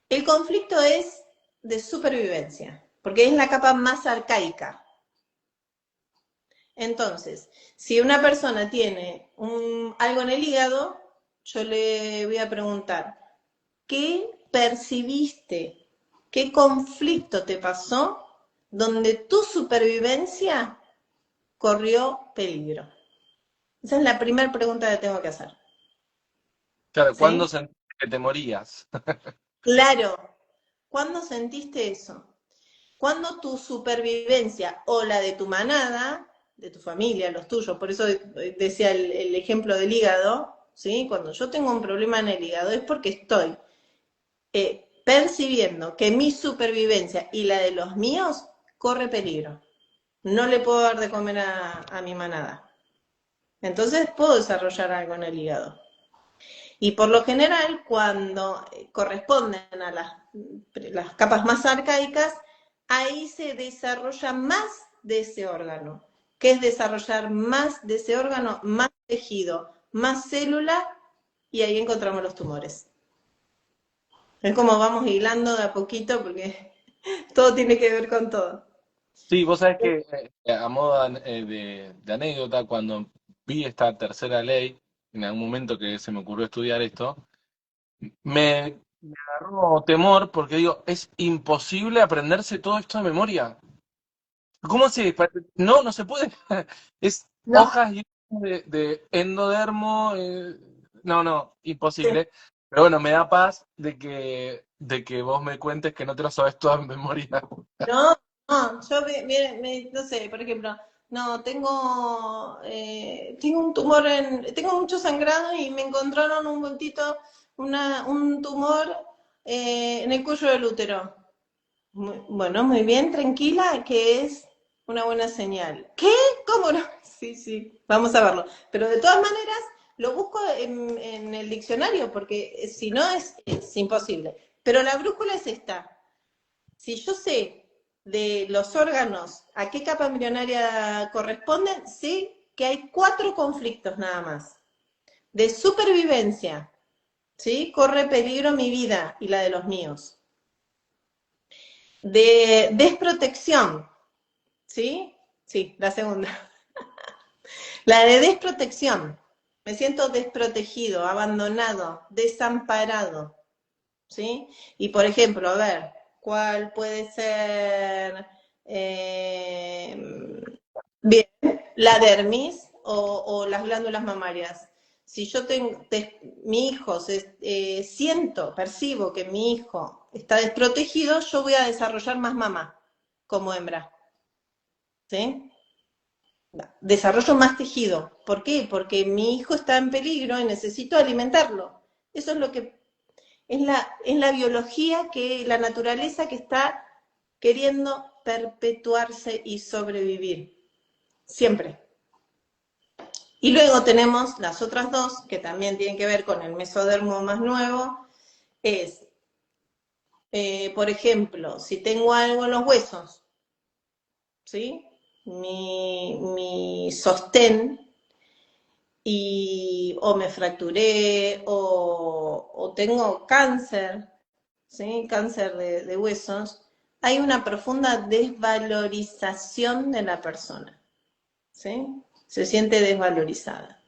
el conflicto es de supervivencia, porque es la capa más arcaica. Entonces, si una persona tiene algo en el hígado, yo le voy a preguntar, ¿qué percibiste? ¿Qué conflicto te pasó donde tu supervivencia corrió peligro? Esa es la primera pregunta que tengo que hacer. Claro, ¿cuándo ¿Sí? sentiste que te morías? Claro. ¿Cuándo sentiste eso? Cuando tu supervivencia o la de tu manada, de tu familia, los tuyos, por eso decía el ejemplo del hígado, ¿sí? Cuando yo tengo un problema en el hígado es porque estoy percibiendo que mi supervivencia y la de los míos corre peligro. No le puedo dar de comer a mi manada. Entonces puedo desarrollar algo en el hígado. Y por lo general, cuando corresponden a las capas más arcaicas, ahí se desarrolla más de ese órgano. ¿Qué es desarrollar más de ese órgano? Más tejido, más célula, y ahí encontramos los tumores. Es como vamos hilando de a poquito porque Todo tiene que ver con todo. Sí, vos sabés que a modo de anécdota, cuando vi esta tercera ley, en algún momento que se me ocurrió estudiar esto, me agarró temor porque digo, es imposible aprenderse todo esto de memoria. ¿Cómo se? No, no se puede. Es No, hojas y hojas de endodermo. No, no, imposible. Pero bueno, me da paz de que vos me cuentes que no te lo sabes todo en memoria. no, no, yo, no sé, por ejemplo, no, tengo un tumor tengo mucho sangrado y me encontraron un bultito, un tumor en el cuello del útero. Bueno, muy bien, tranquila, que es una buena señal. ¿Qué? ¿Cómo no? Sí, sí, vamos a verlo. Pero de todas maneras, lo busco en el diccionario, porque si no es imposible. Pero la brújula es esta. Si yo sé de los órganos a qué capa embrionaria corresponden, sé que hay 4 conflictos nada más. De supervivencia, ¿sí? Corre peligro mi vida y la de los míos. De desprotección, ¿sí? Sí, la segunda. La de desprotección. Me siento desprotegido, abandonado, desamparado, ¿sí? Y por ejemplo, a ver, ¿cuál puede ser? Eh, Bien, la dermis o las glándulas mamarias. Si yo tengo, mi hijo, siento, percibo que mi hijo está desprotegido, yo voy a desarrollar más mama como hembra, ¿sí? Desarrollo más tejido. ¿Por qué? Porque mi hijo está en peligro y necesito alimentarlo. Eso es lo que es la biología, que la naturaleza que está queriendo perpetuarse y sobrevivir. Siempre. Y luego tenemos las otras dos, que también tienen que ver con el mesodermo más nuevo, es, por ejemplo, si tengo algo en los huesos, ¿sí? Mi sostén, o me fracturé, o tengo cáncer, ¿sí? Cáncer de huesos, hay una profunda desvalorización de la persona, ¿sí? Se siente desvalorizada.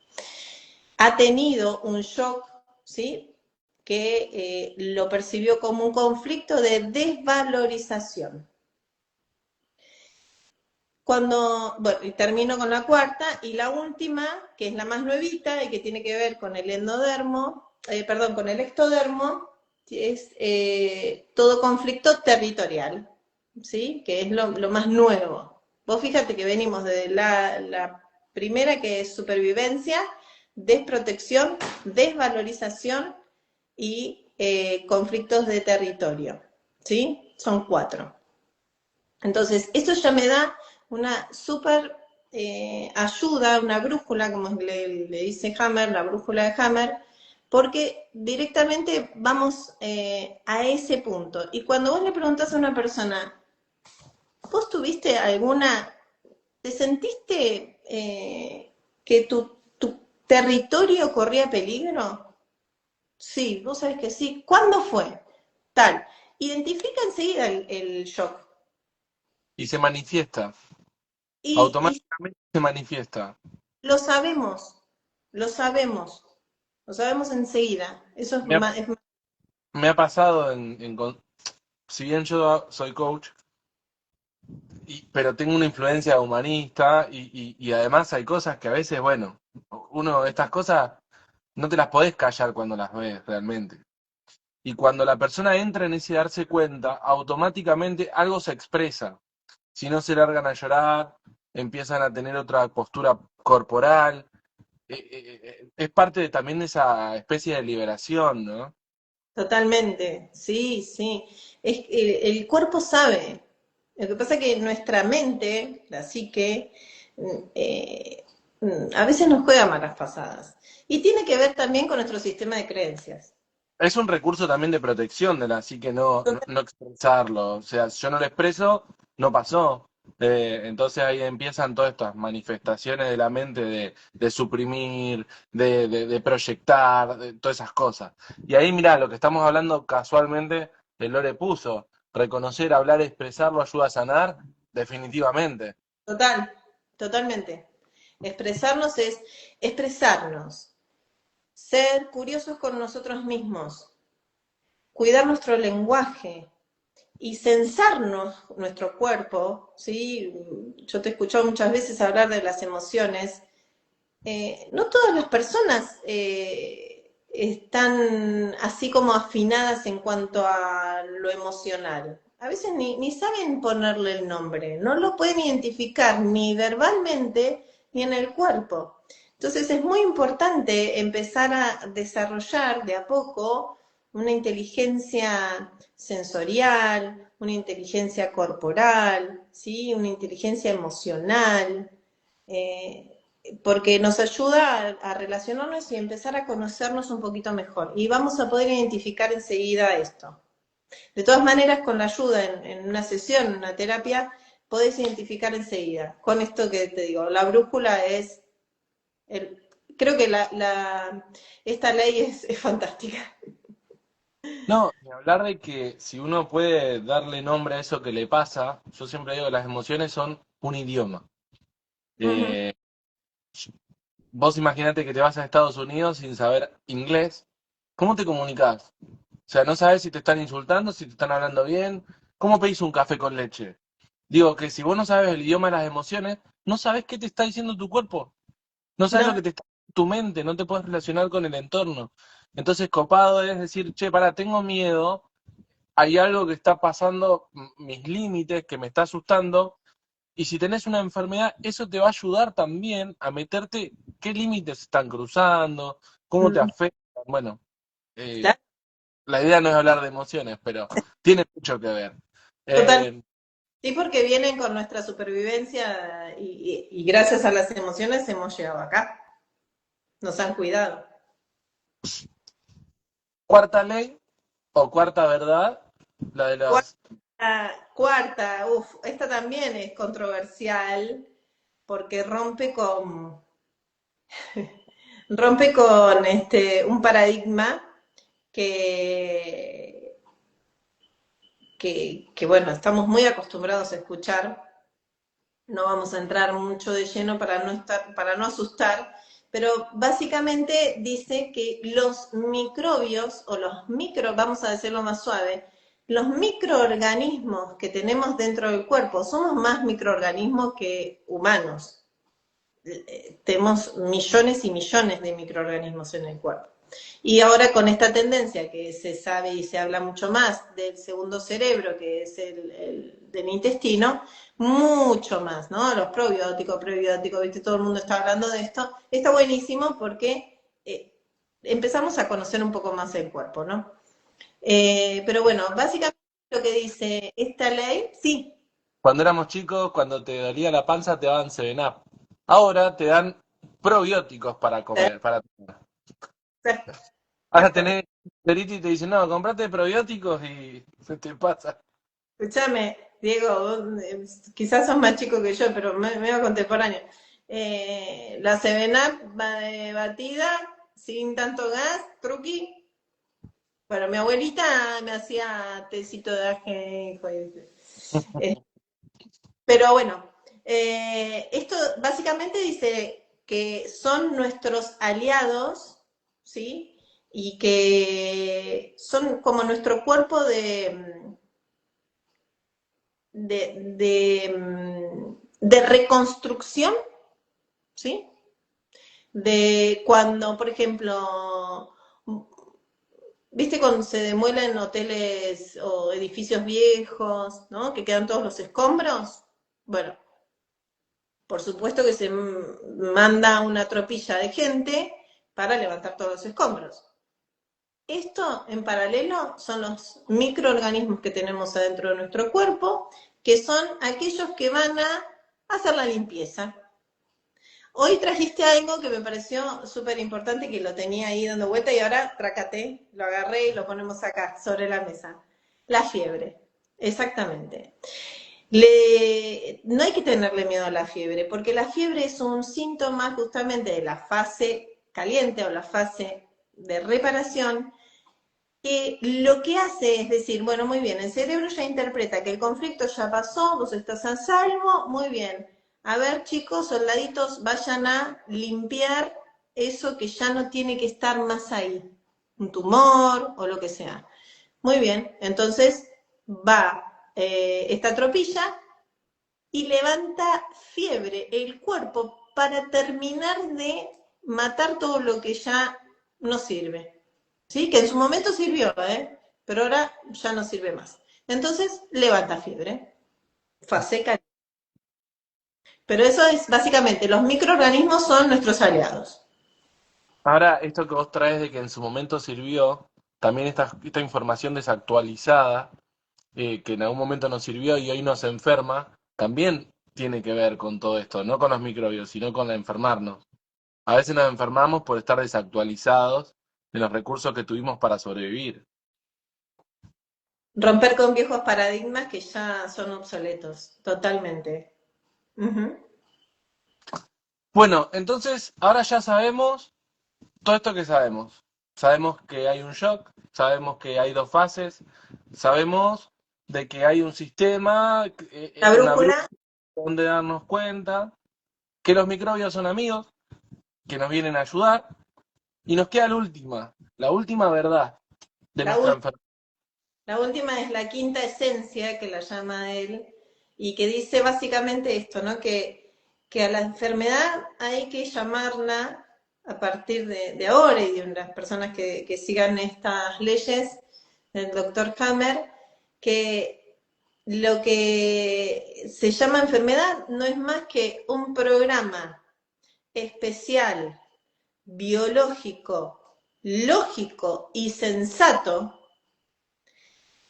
Ha tenido un shock, ¿sí? Que lo percibió como un conflicto de desvalorización. Bueno, y termino con la cuarta y la última, que es la más nuevita y que tiene que ver con el endodermo, perdón, con el ectodermo, es todo conflicto territorial, ¿sí? Que es lo más nuevo. Vos fíjate que venimos de la primera, que es supervivencia, desprotección, desvalorización y conflictos de territorio, ¿sí? Son 4. Entonces, eso ya me da una súper ayuda, una brújula, como le dice Hammer, la brújula de Hammer, porque directamente vamos a ese punto. Y cuando vos le preguntás a una persona, ¿vos tuviste alguna, te sentiste que tu territorio corría peligro? Sí, vos sabés que sí. ¿Cuándo fue? Tal. Identifica enseguida el shock. Y se manifiesta, Y automáticamente se manifiesta. lo sabemos, lo sabemos, lo sabemos enseguida. Eso es Me ha, más, me ha pasado si bien yo soy coach, pero tengo una influencia humanista y además hay cosas que a veces, bueno, uno de estas cosas no te las podés callar cuando las ves realmente. Y cuando la persona entra en ese darse cuenta, automáticamente algo se expresa. Si no se largan a llorar, empiezan a tener otra postura corporal. Es parte también de esa especie de liberación, ¿no? totalmente, sí, sí. El cuerpo sabe. Lo que pasa es que nuestra mente, la psique, eh, a veces nos juega malas pasadas. Y tiene que ver también con nuestro sistema de creencias. Es un recurso también de protección de la psique no expresarlo. O sea, si yo no lo expreso, no pasó. Entonces ahí empiezan todas estas manifestaciones de la mente de suprimir, de proyectar, de todas esas cosas. Y ahí, mirá, lo que estamos hablando casualmente, el Lore puso. reconocer, hablar, expresarlo ayuda a sanar, definitivamente. Totalmente. Expresarnos es expresarnos, ser curiosos con nosotros mismos, cuidar nuestro lenguaje y censarnos nuestro cuerpo, ¿sí? Yo te he escuchado muchas veces hablar de las emociones. No todas las personas están así como afinadas en cuanto a lo emocional. A veces ni saben ponerle el nombre, no lo pueden identificar ni verbalmente ni en el cuerpo. Entonces es muy importante empezar a desarrollar de a poco una inteligencia sensorial, una inteligencia corporal, ¿sí? Una inteligencia emocional. Eh, Porque nos ayuda a relacionarnos y empezar a conocernos un poquito mejor. Y vamos a poder identificar enseguida esto. De todas maneras, con la ayuda en una sesión, en una terapia, podés identificar enseguida. Con esto que te digo, la brújula es... El, creo que esta ley es fantástica. No, ni hablar de que si uno puede darle nombre a eso que le pasa, yo siempre digo que las emociones son un idioma. Uh -huh. Eh, Vos imaginate que te vas a Estados Unidos sin saber inglés, ¿cómo te comunicás? O sea, no sabes si te están insultando, si te están hablando bien, ¿cómo pedís un café con leche? Digo que si vos no sabes el idioma de las emociones, no sabes qué te está diciendo tu cuerpo, no sabes lo No, que te está diciendo tu mente, no te puedes relacionar con el entorno. Entonces, copado es decir, che, pará, tengo miedo, hay algo que está pasando mis límites, que me está asustando, y si tenés una enfermedad, eso te va a ayudar también a meterte qué límites están cruzando, cómo te afectan. Bueno, eh, claro, la idea no es hablar de emociones, pero tiene mucho que ver. total. Eh, Sí, porque vienen con nuestra supervivencia y gracias a las emociones hemos llegado acá. Nos han cuidado. Cuarta ley o cuarta verdad, la de los... Cuarta, esta también es controversial porque rompe con un paradigma que, que, bueno, estamos muy acostumbrados a escuchar. No vamos a entrar mucho de lleno para no asustar, pero básicamente dice que los microbios, o vamos a decirlo más suave, los microorganismos que tenemos dentro del cuerpo, somos más microorganismos que humanos. Tenemos millones y millones de microorganismos en el cuerpo. Y ahora con esta tendencia que se sabe y se habla mucho más del segundo cerebro, que es el del intestino, mucho más, ¿no? Los probióticos, prebióticos, ¿viste? Todo el mundo está hablando de esto. Está buenísimo porque empezamos a conocer un poco más el cuerpo, ¿no? Pero bueno, básicamente lo que dice esta ley, sí. Cuando éramos chicos, cuando te dolía la panza, te daban 7-Up. Ahora te dan probióticos para comer, para tomar. Ahora tenés colitis y te dicen, no, comprate probióticos y se te pasa. Escúchame, Diego, quizás sos más chico que yo, pero medio contemporáneo. La 7-Up batida, sin tanto gas, truqui. Bueno, mi abuelita me hacía tecito de ajenjo. Eh, pero bueno, esto básicamente dice que son nuestros aliados, ¿sí? Y que son como nuestro cuerpo de reconstrucción, ¿sí? De cuando, por ejemplo, ¿viste cuando se demuelan hoteles o edificios viejos, ¿no? Que quedan todos los escombros. Bueno, por supuesto que se manda una tropilla de gente para levantar todos los escombros. Esto, en paralelo, son los microorganismos que tenemos adentro de nuestro cuerpo, que son aquellos que van a hacer la limpieza. Hoy trajiste algo que me pareció súper importante, que lo tenía ahí dando vuelta y ahora, trácate, lo agarré y lo ponemos acá, sobre la mesa. La fiebre, exactamente. No hay que tenerle miedo a la fiebre, porque la fiebre es un síntoma justamente de la fase caliente o la fase de reparación, lo que hace es decir, bueno, muy bien, el cerebro ya interpreta que el conflicto ya pasó, vos estás a salvo, muy bien. A ver, chicos, soldaditos, vayan a limpiar eso que ya no tiene que estar más ahí, un tumor o lo que sea. Muy bien, entonces va esta tropilla y levanta fiebre el cuerpo para terminar de matar todo lo que ya no sirve. ¿Sí? Que en su momento sirvió, ¿eh? Pero ahora ya no sirve más. Entonces, levanta fiebre, fase caliente. Pero eso es básicamente, los microorganismos son nuestros aliados. Ahora, esto que vos traes de que en su momento sirvió, también esta información desactualizada, que en algún momento nos sirvió y hoy nos enferma, también tiene que ver con todo esto, no con los microbios, sino con la enfermarnos. A veces nos enfermamos por estar desactualizados de los recursos que tuvimos para sobrevivir. Romper con viejos paradigmas que ya son obsoletos, totalmente. Ujú. Bueno, entonces ahora ya sabemos todo esto que sabemos. Sabemos que hay un shock, sabemos que hay dos fases, sabemos de que hay un sistema, La una brújula brújula, donde darnos cuenta, que los microbios son amigos, que nos vienen a ayudar, y nos queda la última verdad de la, nuestra ul- enfermedad. la última es la quinta esencia que la llama él y que dice básicamente esto, ¿no? Que a la enfermedad hay que llamarla a partir de ahora y de las personas que sigan estas leyes del doctor Hammer, que lo que se llama enfermedad no es más que un programa especial, biológico, lógico y sensato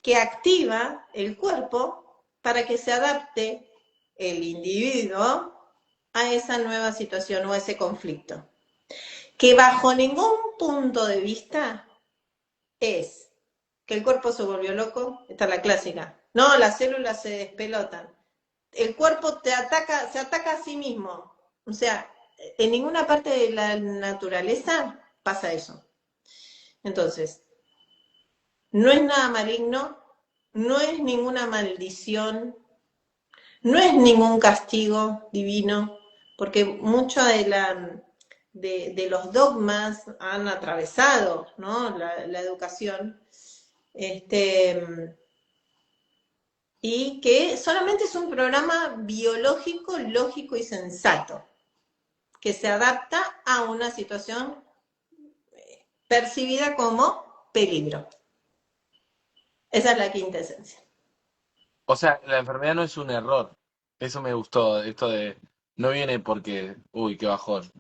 que activa el cuerpo para que se adapte el individuo a esa nueva situación o a ese conflicto. Que bajo ningún punto de vista es que el cuerpo se volvió loco, esta es la clásica. No, las células se despelotan. El cuerpo se ataca a sí mismo. O sea, en ninguna parte de la naturaleza pasa eso. Entonces, no es nada maligno, no es ninguna maldición, no es ningún castigo divino, porque mucho de los dogmas han atravesado, ¿no? La educación, este, y que solamente es un programa biológico, lógico y sensato, que se adapta a una situación percibida como peligro. Esa es la quinta esencia. O sea, la enfermedad no es un error. Eso me gustó, esto de no viene porque, uy, qué bajón.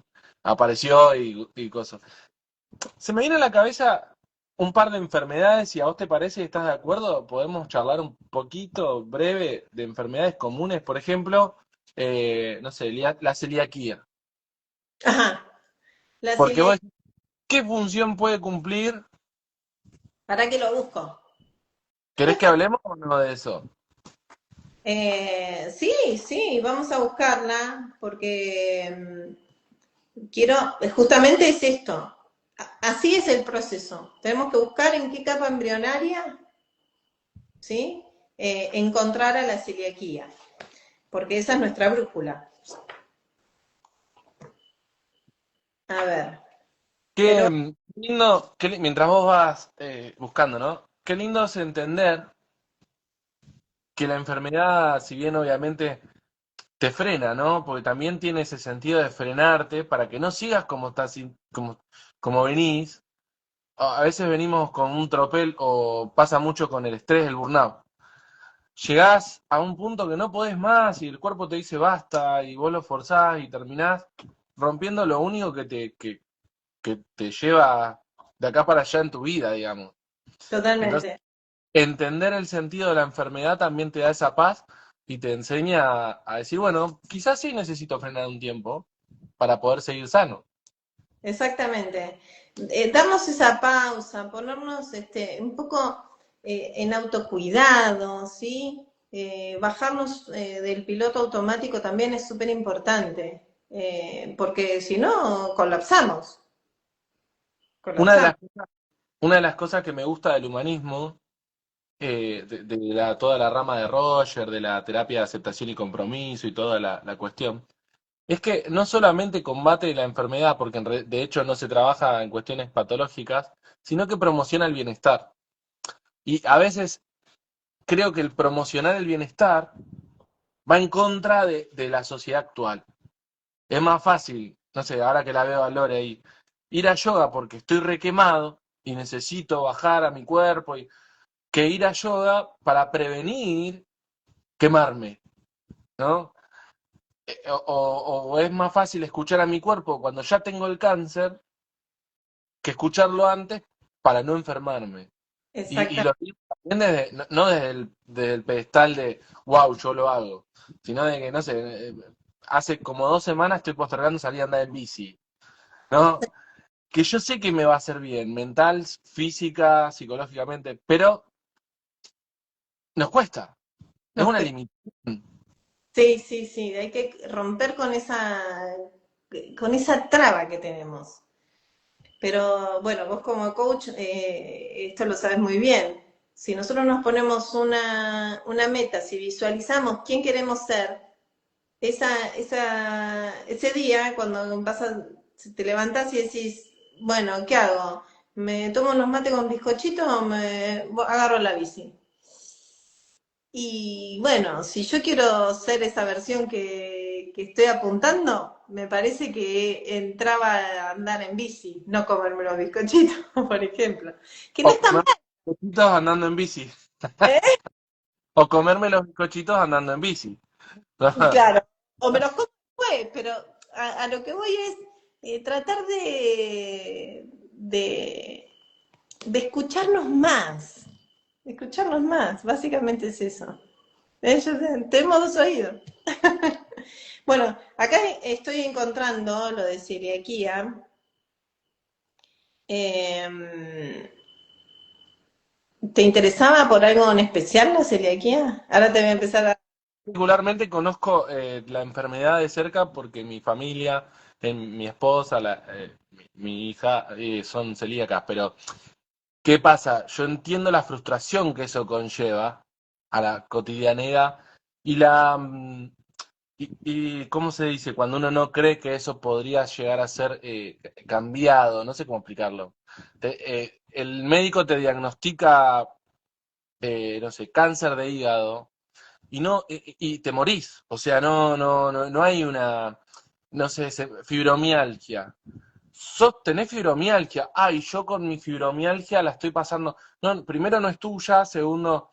Apareció y cosas. Se me viene a la cabeza un par de enfermedades, si a vos te parece y estás de acuerdo, podemos charlar un poquito breve de enfermedades comunes, por ejemplo, no sé, la celiaquía. Ajá, la Porque celiaquía. vos decís, ¿qué función puede cumplir? ¿Para qué lo busco? ¿Querés que hablemos o no de eso? Sí, sí, vamos a buscarla porque quiero, justamente es esto. Así es el proceso. Tenemos que buscar en qué capa embrionaria, ¿sí? Encontrar a la celiaquía, porque esa es nuestra brújula. A ver, pero, Qué lindo, mientras vos vas buscando, ¿no? Qué lindo es entender que la enfermedad, si bien obviamente te frena, ¿no? Porque también tiene ese sentido de frenarte para que no sigas como estás, como venís. A veces venimos con un tropel o pasa mucho con el estrés, el burnout. Llegás a un punto que no podés más y el cuerpo te dice basta y vos lo forzás y terminás rompiendo lo único que te lleva de acá para allá en tu vida, digamos. Entonces, totalmente. entender el sentido de la enfermedad también te da esa paz y te enseña a decir, bueno, quizás sí necesito frenar un tiempo para poder seguir sano. Exactamente. Darnos esa pausa, ponernos un poco en autocuidado, ¿sí? Bajarnos del piloto automático también es súper importante, porque si no, colapsamos, Una de las colapsamos. una de las cosas que me gusta del humanismo, toda la rama de Roger, de la terapia de aceptación y compromiso y toda la cuestión, es que no solamente combate la enfermedad, porque de hecho no se trabaja en cuestiones patológicas, sino que promociona el bienestar. Y a veces creo que el promocionar el bienestar va en contra de la sociedad actual. Es más fácil, no sé, ahora que la veo a Lore ahí, ir a yoga porque estoy requemado y necesito bajar a mi cuerpo, que ir a yoga para prevenir quemarme, ¿no? O es más fácil escuchar a mi cuerpo cuando ya tengo el cáncer que escucharlo antes para no enfermarme. Y Exactamente. lo digo también no desde el pedestal de, wow, yo lo hago, sino de que, no sé, hace como 2 semanas estoy postergando salir a andar en bici, ¿no? Que yo sé que me va a hacer bien, mental, física, psicológicamente, pero nos cuesta, es una limitación. Sí, sí, sí, hay que romper con esa traba que tenemos. Pero bueno, vos como coach, esto lo sabes muy bien. Si nosotros nos ponemos una meta, si visualizamos quién queremos ser, ese día, cuando te levantás y decís, bueno, ¿qué hago? ¿Me tomo unos mates con bizcochito o agarro la bici? Y bueno, si yo quiero ser esa versión que estoy apuntando, me parece que entraba a andar en bici, no comerme los bizcochitos, por ejemplo. Que no O es tan comer bizcochitos andando en bici. mal, ¿eh? O comerme los bizcochitos andando en bici. Claro, o me los como después, pero a lo que voy es tratar de escucharnos más, básicamente es eso. Tenemos dos oídos. Bueno, acá estoy encontrando lo de celiaquía. Eh, ¿Te interesaba por algo en especial la celiaquía? Ahora te voy a empezar a... Particularmente conozco la enfermedad de cerca porque mi familia, mi esposa, mi hija son celíacas, pero ¿qué pasa? Yo entiendo la frustración que eso conlleva a la cotidianidad y ¿cómo se dice? Cuando uno no cree que eso podría llegar a ser cambiado, no sé cómo explicarlo. El médico te diagnostica, no sé, cáncer de hígado y no y te morís. O sea, no hay una, no sé, fibromialgia. Tenés fibromialgia. Ay, yo con mi fibromialgia la estoy pasando. No, primero no es tuya, segundo.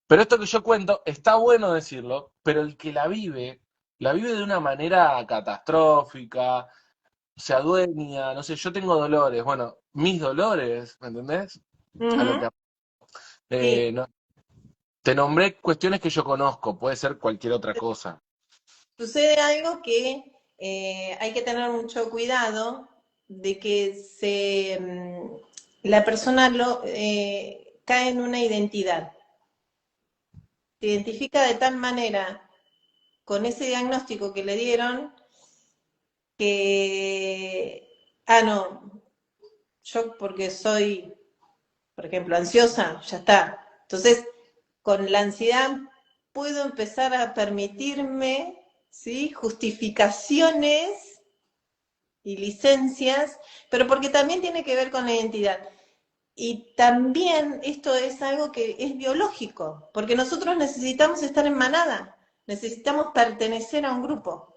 Pero esto que yo cuento, está bueno decirlo, pero el que la vive de una manera catastrófica, se adueña, no sé, yo tengo dolores, bueno, mis dolores, ¿me entendés? A lo Ujú, que sí, no, te nombré cuestiones que yo conozco, puede ser cualquier otra cosa. sucede algo que hay que tener mucho cuidado de que la persona cae en una identidad. Se identifica de tal manera con ese diagnóstico que le dieron que, no, yo porque soy, por ejemplo, ansiosa, ya está. Entonces, con la ansiedad puedo empezar a permitirme, ¿sí?, justificaciones y licencias, pero porque también tiene que ver con la identidad. Y también esto es algo que es biológico, porque nosotros necesitamos estar en manada, necesitamos pertenecer a un grupo,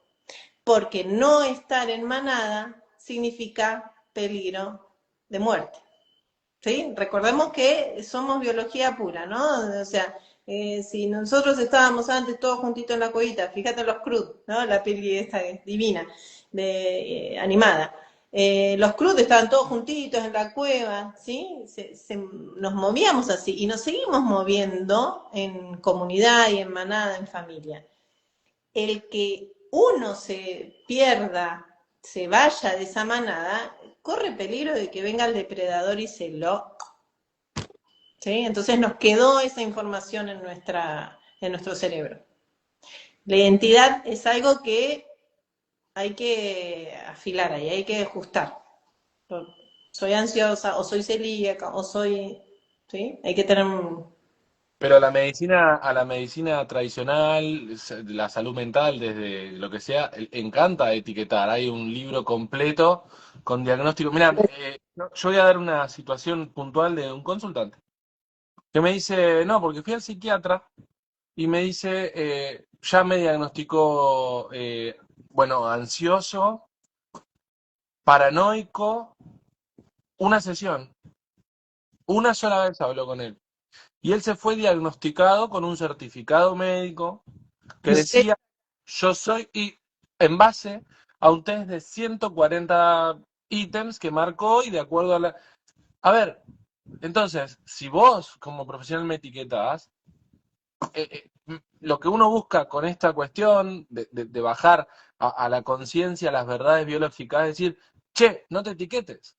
porque no estar en manada significa peligro de muerte. ¿Sí? Recordemos que somos biología pura, ¿no? O sea, si nosotros estábamos antes todos juntitos en la cuevita, fíjate los Crud, ¿no? La peli esta divina, animada. Los Crud estaban todos juntitos en la cueva, ¿sí? Nos movíamos así y nos seguimos moviendo en comunidad y en manada, en familia. El que uno se pierda, se vaya de esa manada, corre peligro de que venga el depredador y se lo... ¿Sí? Entonces nos quedó esa información en nuestro cerebro. La identidad es algo que hay que afilar ahí, hay que ajustar. soy ansiosa, o soy celíaca, o soy, ¿sí? Hay que tener, Pero a la medicina tradicional, la salud mental, desde lo que sea, encanta etiquetar. Hay un libro completo con diagnóstico. Mira, yo voy a dar una situación puntual de un consultante que me dice, no, porque fui al psiquiatra y me dice, ya me diagnosticó, bueno, ansioso, paranoico, una sesión. Una sola vez habló con él. Y él se fue diagnosticado con un certificado médico que sí, decía, yo soy, y en base a un test de 140 ítems que marcó y de acuerdo a la... A ver, entonces, si vos como profesional me etiquetás, lo que uno busca con esta cuestión de bajar a la conciencia las verdades biológicas es decir, che, no te etiquetes,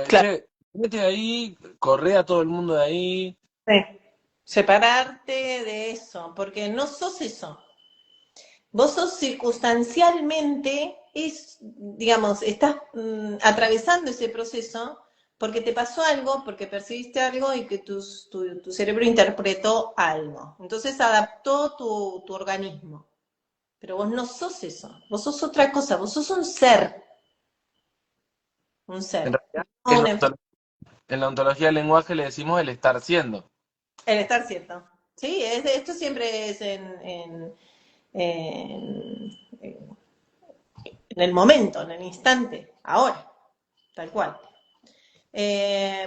claro, che, vete de ahí, corre a todo el mundo de ahí. sí. Separarte de eso, porque no sos eso. Vos sos circunstancialmente, digamos, estás atravesando ese proceso porque te pasó algo, porque percibiste algo y que tu cerebro interpretó algo. Entonces adaptó tu organismo. Pero vos no sos eso, vos sos otra cosa, vos sos un En ser, realidad, no una enfermedad. en la ontología del lenguaje le decimos el estar siendo. El estar cierto. Sí, esto siempre es en el momento, en el instante, ahora, tal cual.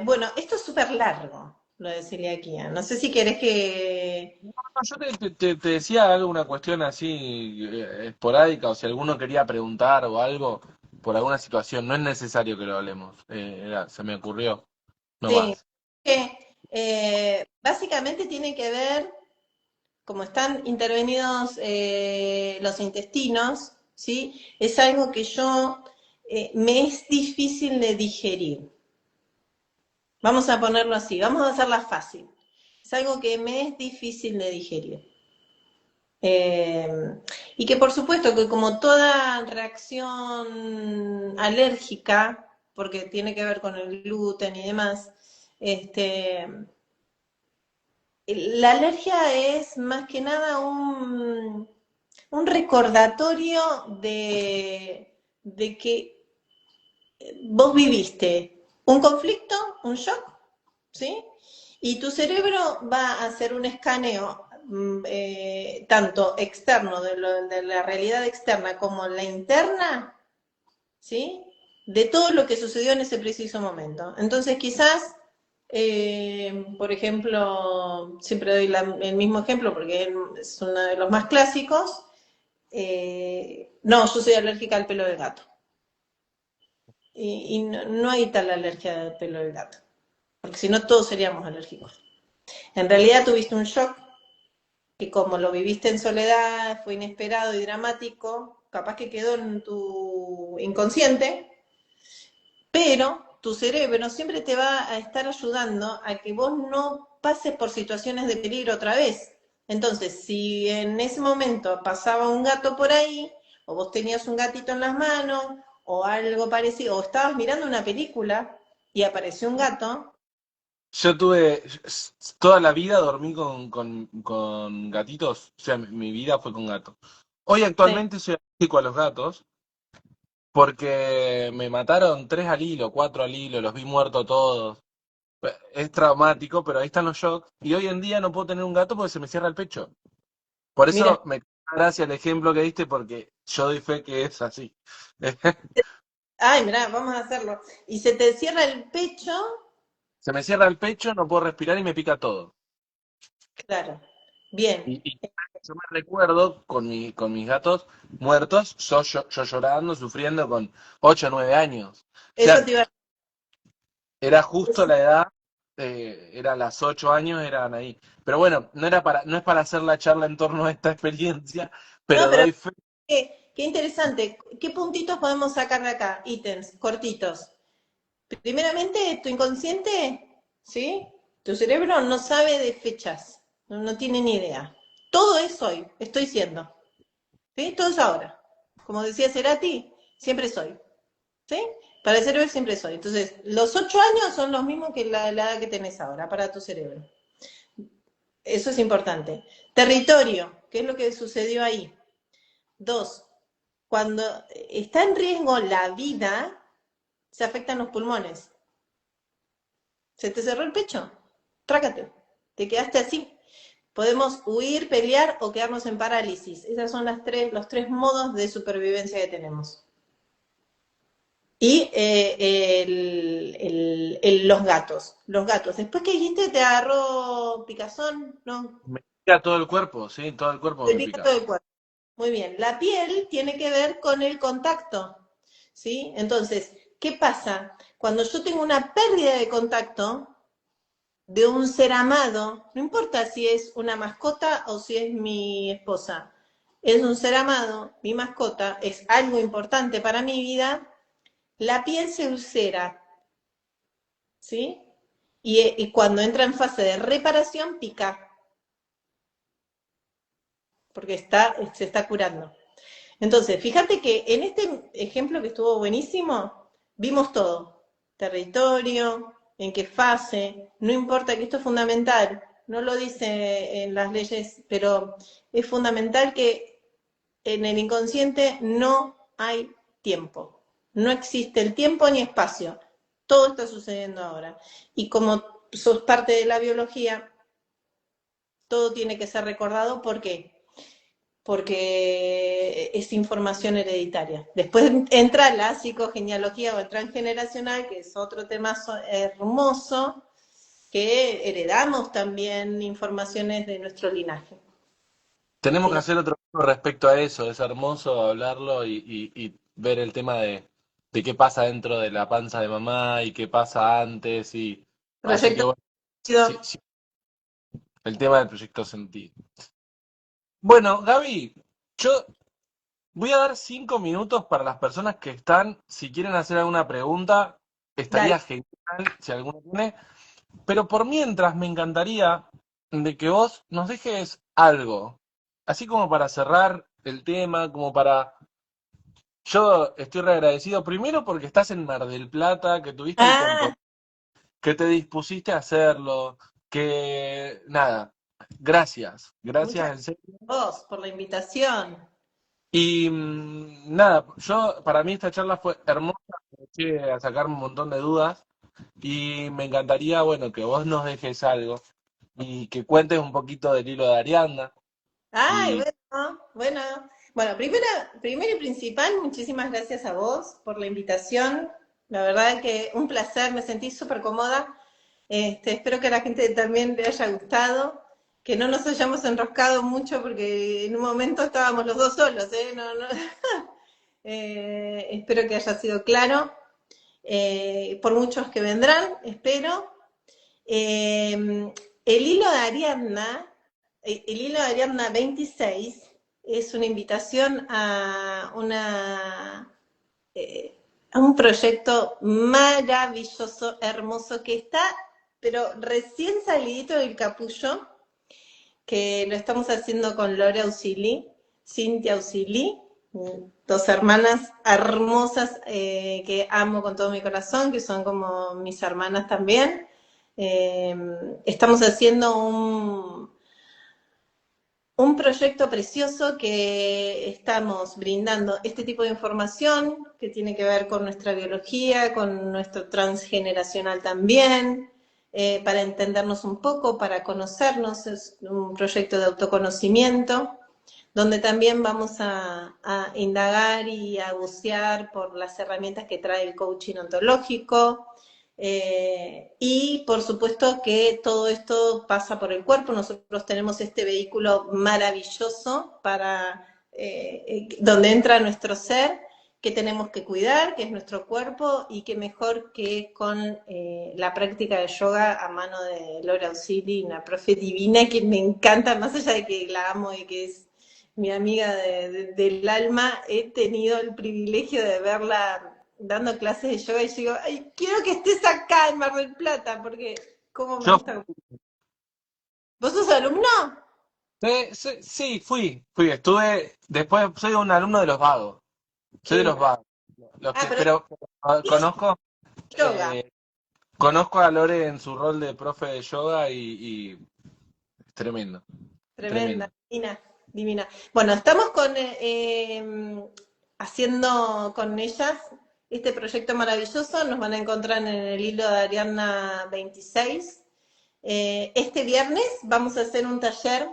Bueno, esto es súper largo, lo de celiaquía. No sé si querés que... No, yo te decía alguna cuestión así esporádica, o si alguno quería preguntar o algo por alguna situación, no es necesario que lo hablemos. Se me ocurrió, no Sí, más. básicamente tiene que ver, como están intervenidos los intestinos, ¿sí? Es algo que me es difícil de digerir. Vamos a ponerlo así, vamos a hacerla fácil. Es algo que me es difícil de digerir. Eh, y que por supuesto que como toda reacción alérgica, porque tiene que ver con el gluten y demás, este, la alergia es más que nada un recordatorio de que vos viviste un conflicto, un shock, ¿sí? Y tu cerebro va a hacer un escaneo tanto externo de la realidad externa como la interna, ¿sí? De todo lo que sucedió en ese preciso momento. Entonces quizás, por ejemplo, siempre doy el mismo ejemplo porque es uno de los más clásicos. No, yo soy alérgica al pelo de gato. Y no hay tal alergia al pelo de gato, porque si no todos seríamos alérgicos. En realidad tuviste un shock que como lo viviste en soledad, fue inesperado y dramático, capaz que quedó en tu inconsciente, pero tu cerebro siempre te va a estar ayudando a que vos no pases por situaciones de peligro otra vez. Entonces, si en ese momento pasaba un gato por ahí, o vos tenías un gatito en las manos, o algo parecido, o estabas mirando una película y apareció un gato, Yo tuve, toda la vida dormí con gatitos, o sea, mi vida fue con gatos. Hoy sí, actualmente soy alérgico a los gatos porque me mataron tres al hilo, cuatro al hilo, los vi muertos todos. Es traumático, pero ahí están los shocks. Y hoy en día no puedo tener un gato porque se me cierra el pecho. Por mira, eso me gracia el ejemplo que diste porque yo doy fe que es así. ay, mira, vamos a hacerlo. Y se te cierra el pecho, Se me cierra el pecho, no puedo respirar y me pica todo. claro, bien, Y yo me recuerdo con mis gatos muertos, yo llorando, sufriendo con 8 o 9 años. O eso sea, te iba a era justo decir. la edad, era las 8 años, eran ahí. Pero bueno, no es para hacer la charla en torno a esta experiencia, No, pero pero doy fe. qué interesante. ¿Qué puntitos podemos sacar de acá? Ítems cortitos. Primeramente, tu inconsciente, ¿sí? Tu cerebro no sabe de fechas, no tiene ni idea. Todo es hoy, estoy siendo, ¿sí? Todo es ahora. Como decía Cerati, siempre soy, ¿sí? Para el cerebro siempre soy. Entonces, los 8 años son los mismos que la edad que tenés ahora para tu cerebro. Eso es importante. Territorio, ¿qué es lo que sucedió ahí? 2, cuando está en riesgo la vida, se afectan los pulmones. Se te cerró el pecho, trácate, te quedaste así. Podemos huir, pelear o quedarnos en parálisis. Esos son los tres modos de supervivencia que tenemos. Y los gatos. Los gatos. Después que dijiste, te agarró picazón, ¿no? Me pica todo el cuerpo, sí, todo el cuerpo Te me pica pica. todo el cuerpo. Muy bien. La piel tiene que ver con el contacto. ¿Sí? Entonces, ¿qué pasa? Cuando yo tengo una pérdida de contacto de un ser amado, no importa si es una mascota o si es mi esposa, es un ser amado, mi mascota, es algo importante para mi vida, la piel se ulcera, ¿sí? Y cuando entra en fase de reparación, pica, porque se está curando. Entonces, fíjate que en este ejemplo que estuvo buenísimo, vimos todo. Territorio, en qué fase, no importa que esto es fundamental, no lo dice en las leyes, pero es fundamental que en el inconsciente no hay tiempo. No existe el tiempo ni espacio. Todo está sucediendo ahora. Y como sos parte de la biología, todo tiene que ser recordado. ¿Por qué? Porque es información hereditaria. Después entra la psicogenealogía o el transgeneracional, que es otro tema hermoso, que heredamos también informaciones de nuestro linaje. Tenemos que Sí. hacer otro video respecto a eso, es hermoso hablarlo y ver el tema de qué pasa dentro de la panza de mamá y qué pasa antes y así que Proyecto. bueno, sí, sí, el tema del proyecto sentido. Bueno, Gaby, yo voy a dar 5 minutos para las personas que están, si quieren hacer alguna pregunta, Dale. estaría genial si alguno tiene, pero por mientras me encantaría de que vos nos dejes algo, así como para cerrar el tema, como para... Yo estoy re agradecido primero porque estás en Mar del Plata, que tuviste el Ah, compromiso, que te dispusiste a hacerlo, que nada, gracias, muchas gracias en gracias serio. a vos por la invitación. Y nada, yo para mí esta charla fue hermosa, me eché a sacarme un montón de dudas y me encantaría, bueno, que vos nos dejes algo y que cuentes un poquito del hilo de Ariadna. Ay, Y bueno, bueno. Bueno, primero y principal, muchísimas gracias a vos por la invitación. La verdad que un placer, me sentí súper cómoda. Espero que a la gente también le haya gustado, que no nos hayamos enroscado mucho porque en un momento estábamos los dos solos, ¿eh? No, no. Espero que haya sido claro. Por muchos que vendrán, espero. El hilo de Ariadna, el hilo de Ariadna 26 es una invitación a un proyecto maravilloso, hermoso, que está, pero recién salidito del capullo, que lo estamos haciendo con Lore Ausili, Cintia Ausili, dos hermanas hermosas que amo con todo mi corazón, que son como mis hermanas también. Eh, Estamos haciendo un proyecto precioso que estamos brindando este tipo de información que tiene que ver con nuestra biología, con nuestro transgeneracional también, para entendernos un poco, para conocernos. Es un proyecto de autoconocimiento donde también vamos a indagar y a bucear por las herramientas que trae el coaching ontológico. Y por supuesto que todo esto pasa por el cuerpo. Nosotros tenemos este vehículo maravilloso para donde entra nuestro ser, que tenemos que cuidar, que es nuestro cuerpo, y que mejor que con la práctica de yoga a mano de Laura Ausili, una profe divina que me encanta, más allá de que la amo y que es mi amiga del alma. He tenido el privilegio de verla dando clases de yoga y yo digo, ay, quiero que estés acá en Mar del Plata, porque cómo me yo gusta. ¿Vos sos alumno? sí, fui, estuve, después soy un alumno de los vagos, soy de Qué los vagos. Ah, pero Pero es yoga. eh, conozco a Lore en su rol de profe de yoga y es tremendo, Tremenda, tremendo. divina, divina. Bueno, estamos haciendo con ellas este proyecto maravilloso. Nos van a encontrar en el hilo de Ariadna 26. Este viernes vamos a hacer un taller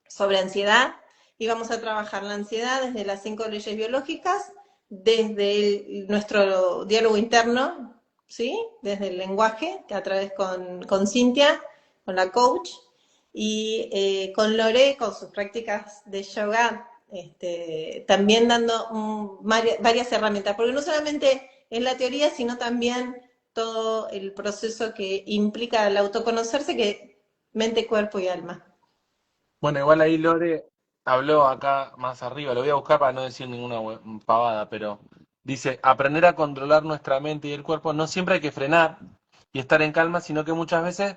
sobre ansiedad y vamos a trabajar la ansiedad desde las 5 leyes biológicas, desde nuestro diálogo interno, ¿sí? Desde el lenguaje, que a través con Cintia, con la coach, y con Lore, con sus prácticas de yoga, también dando varias herramientas, porque no solamente es la teoría, sino también todo el proceso que implica el autoconocerse, que mente, cuerpo y alma. Bueno, igual ahí Lore habló acá más arriba, lo voy a buscar para no decir ninguna pavada, pero dice, aprender a controlar nuestra mente y el cuerpo, no siempre hay que frenar y estar en calma, sino que muchas veces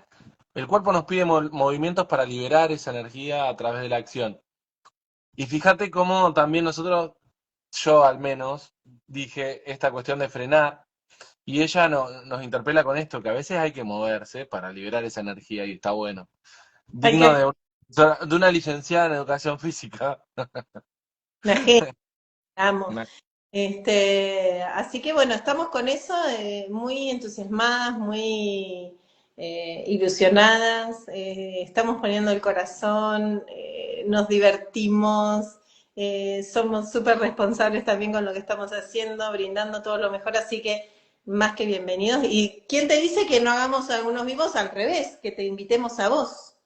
el cuerpo nos pide movimientos para liberar esa energía a través de la acción. Y fíjate cómo también nosotros, yo al menos, dije esta cuestión de frenar, y ella nos interpela con esto, que a veces hay que moverse para liberar esa energía y está bueno. Hay Digno que de una licenciada en educación física. una genia, amo. Una- Así que bueno, estamos con eso, muy entusiasmadas, muy ilusionadas, estamos poniendo el corazón, nos divertimos, somos súper responsables también con lo que estamos haciendo, brindando todo lo mejor, así que más que bienvenidos. ¿Y quién te dice que no hagamos algunos vivos al revés, que te invitemos a vos,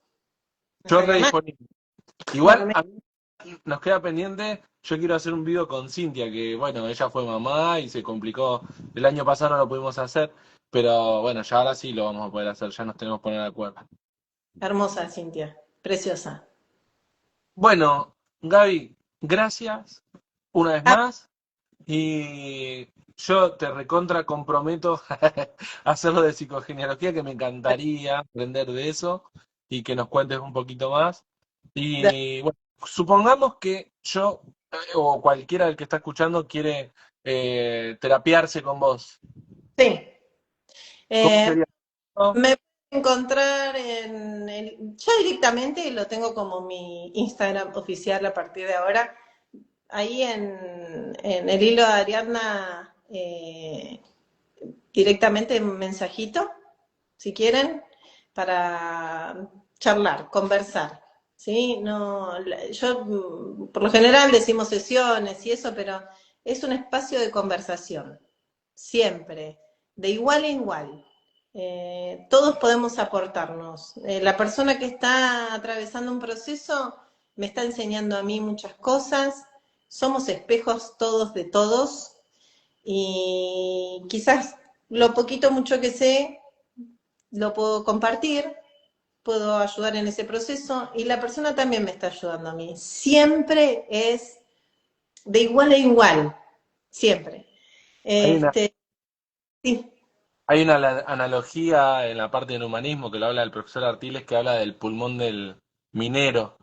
Yo nuestra re canal? disponible. Igual Bueno, a mí nos queda pendiente, yo quiero hacer un video con Cintia, que bueno, ella fue mamá y se complicó. El año pasado no lo pudimos hacer, pero bueno, ya ahora sí lo vamos a poder hacer, ya nos tenemos que poner de acuerdo. hermosa, Cintia, preciosa. Bueno, Gaby, gracias una vez más. Y yo te recontra comprometo a hacerlo de psicogenealogía, que me encantaría aprender de eso y que nos cuentes un poquito más. Y bueno, supongamos que yo o cualquiera del que está escuchando quiere terapiarse con vos. Sí. ¿Cómo Eh, sería? ¿No? Me pueden encontrar ya directamente lo tengo como mi Instagram oficial a partir de ahora. Ahí en el hilo de Ariadna, directamente un mensajito, si quieren, para charlar, conversar. ¿Sí? No, yo por lo general decimos sesiones y eso, pero es un espacio de conversación, siempre, de igual a igual. Todos podemos aportarnos. La persona que está atravesando un proceso me está enseñando a mí muchas cosas. Somos espejos todos de todos y quizás lo poquito mucho que sé lo puedo compartir, puedo ayudar en ese proceso y la persona también me está ayudando a mí. Siempre es de igual a igual, siempre. Hay una, Este, sí, hay una analogía en la parte del humanismo que lo habla el profesor Artiles, que habla del pulmón del minero.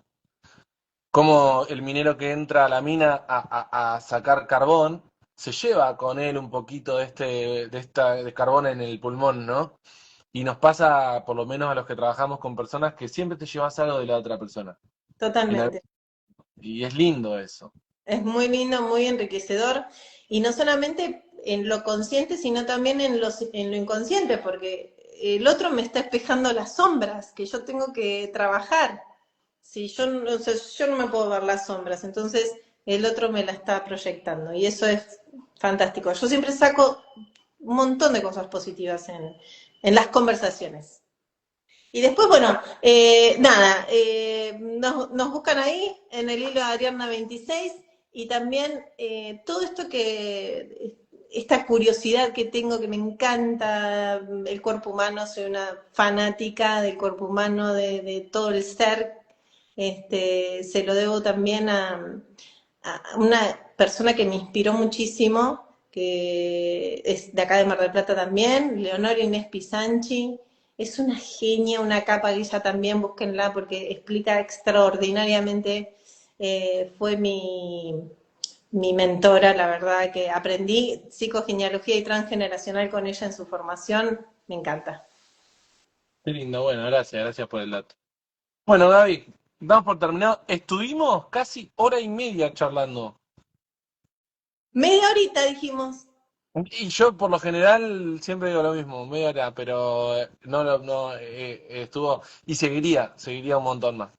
Como el minero que entra a la mina a sacar carbón, se lleva con él un poquito de carbón en el pulmón, ¿no? Y nos pasa, por lo menos a los que trabajamos con personas, que siempre te llevas algo de la otra persona. En totalmente. y es lindo eso. Es muy lindo, muy enriquecedor, y no solamente en lo consciente, sino también en lo inconsciente, porque el otro me está espejando las sombras que yo tengo que trabajar. Si yo, o sea, yo no me puedo ver las sombras, entonces el otro me la está proyectando, y eso es fantástico. Yo siempre saco un montón de cosas positivas en las conversaciones. Y después, bueno, nada, nos buscan ahí en el hilo de Ariadna 26 y también todo esto esta curiosidad que tengo, que me encanta el cuerpo humano, soy una fanática del cuerpo humano, de todo el ser, se lo debo también a una persona que me inspiró muchísimo, que es de acá de Mar del Plata también, Leonor Inés Pisanchi. Es una genia, una capa que ella también, búsquenla porque explica extraordinariamente. Fue mi mentora, la verdad que aprendí psicogenealogía y transgeneracional con ella en su formación, me encanta. Qué lindo, bueno, gracias por el dato. Bueno, Gaby, damos por terminado. Estuvimos casi hora y media charlando. Media horita dijimos. Y yo por lo general siempre digo lo mismo, media hora, pero estuvo y seguiría un montón más.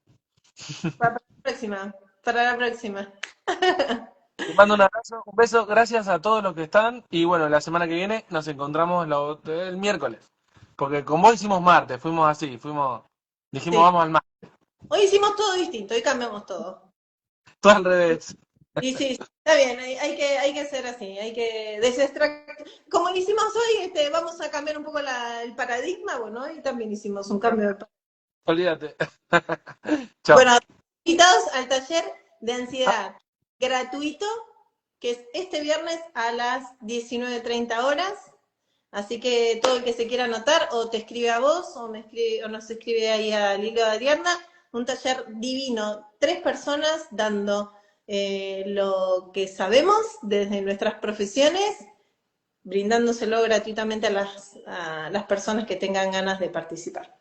Para la próxima, para la próxima. Te mando un abrazo, un beso, gracias a todos los que están y bueno, la semana que viene nos encontramos el miércoles, porque con vos hicimos martes, fuimos así, dijimos Sí. vamos al martes, Hoy hicimos todo distinto, hoy cambiamos todo. todo al revés. Y sí, sí, está bien, hay que ser así, hay que desextract... Como lo hicimos hoy, vamos a cambiar un poco el paradigma, bueno, hoy también hicimos un cambio de paradigma. Olvídate. Chao. Bueno, invitados al taller de ansiedad gratuito, que es este viernes a las 19:30 horas. Así que todo el que se quiera anotar, o te escribe a vos, o nos escribe ahí al hilo de Ariadna, un taller divino, 3 personas dando lo que sabemos desde nuestras profesiones, brindándoselo gratuitamente a las personas que tengan ganas de participar.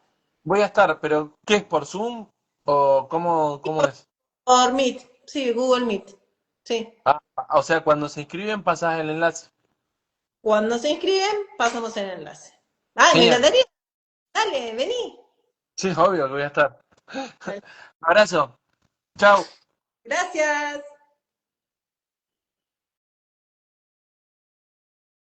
Voy a estar, pero ¿qué es por Zoom o cómo es? Por Meet, sí, Google Meet, sí. Ah, o sea, cuando se inscriben pasás el enlace. Cuando se inscriben, pasamos el enlace. Ah, me Genial. encantaría, dale, vení. Sí, obvio que voy a estar. Abrazo. Chao. Gracias.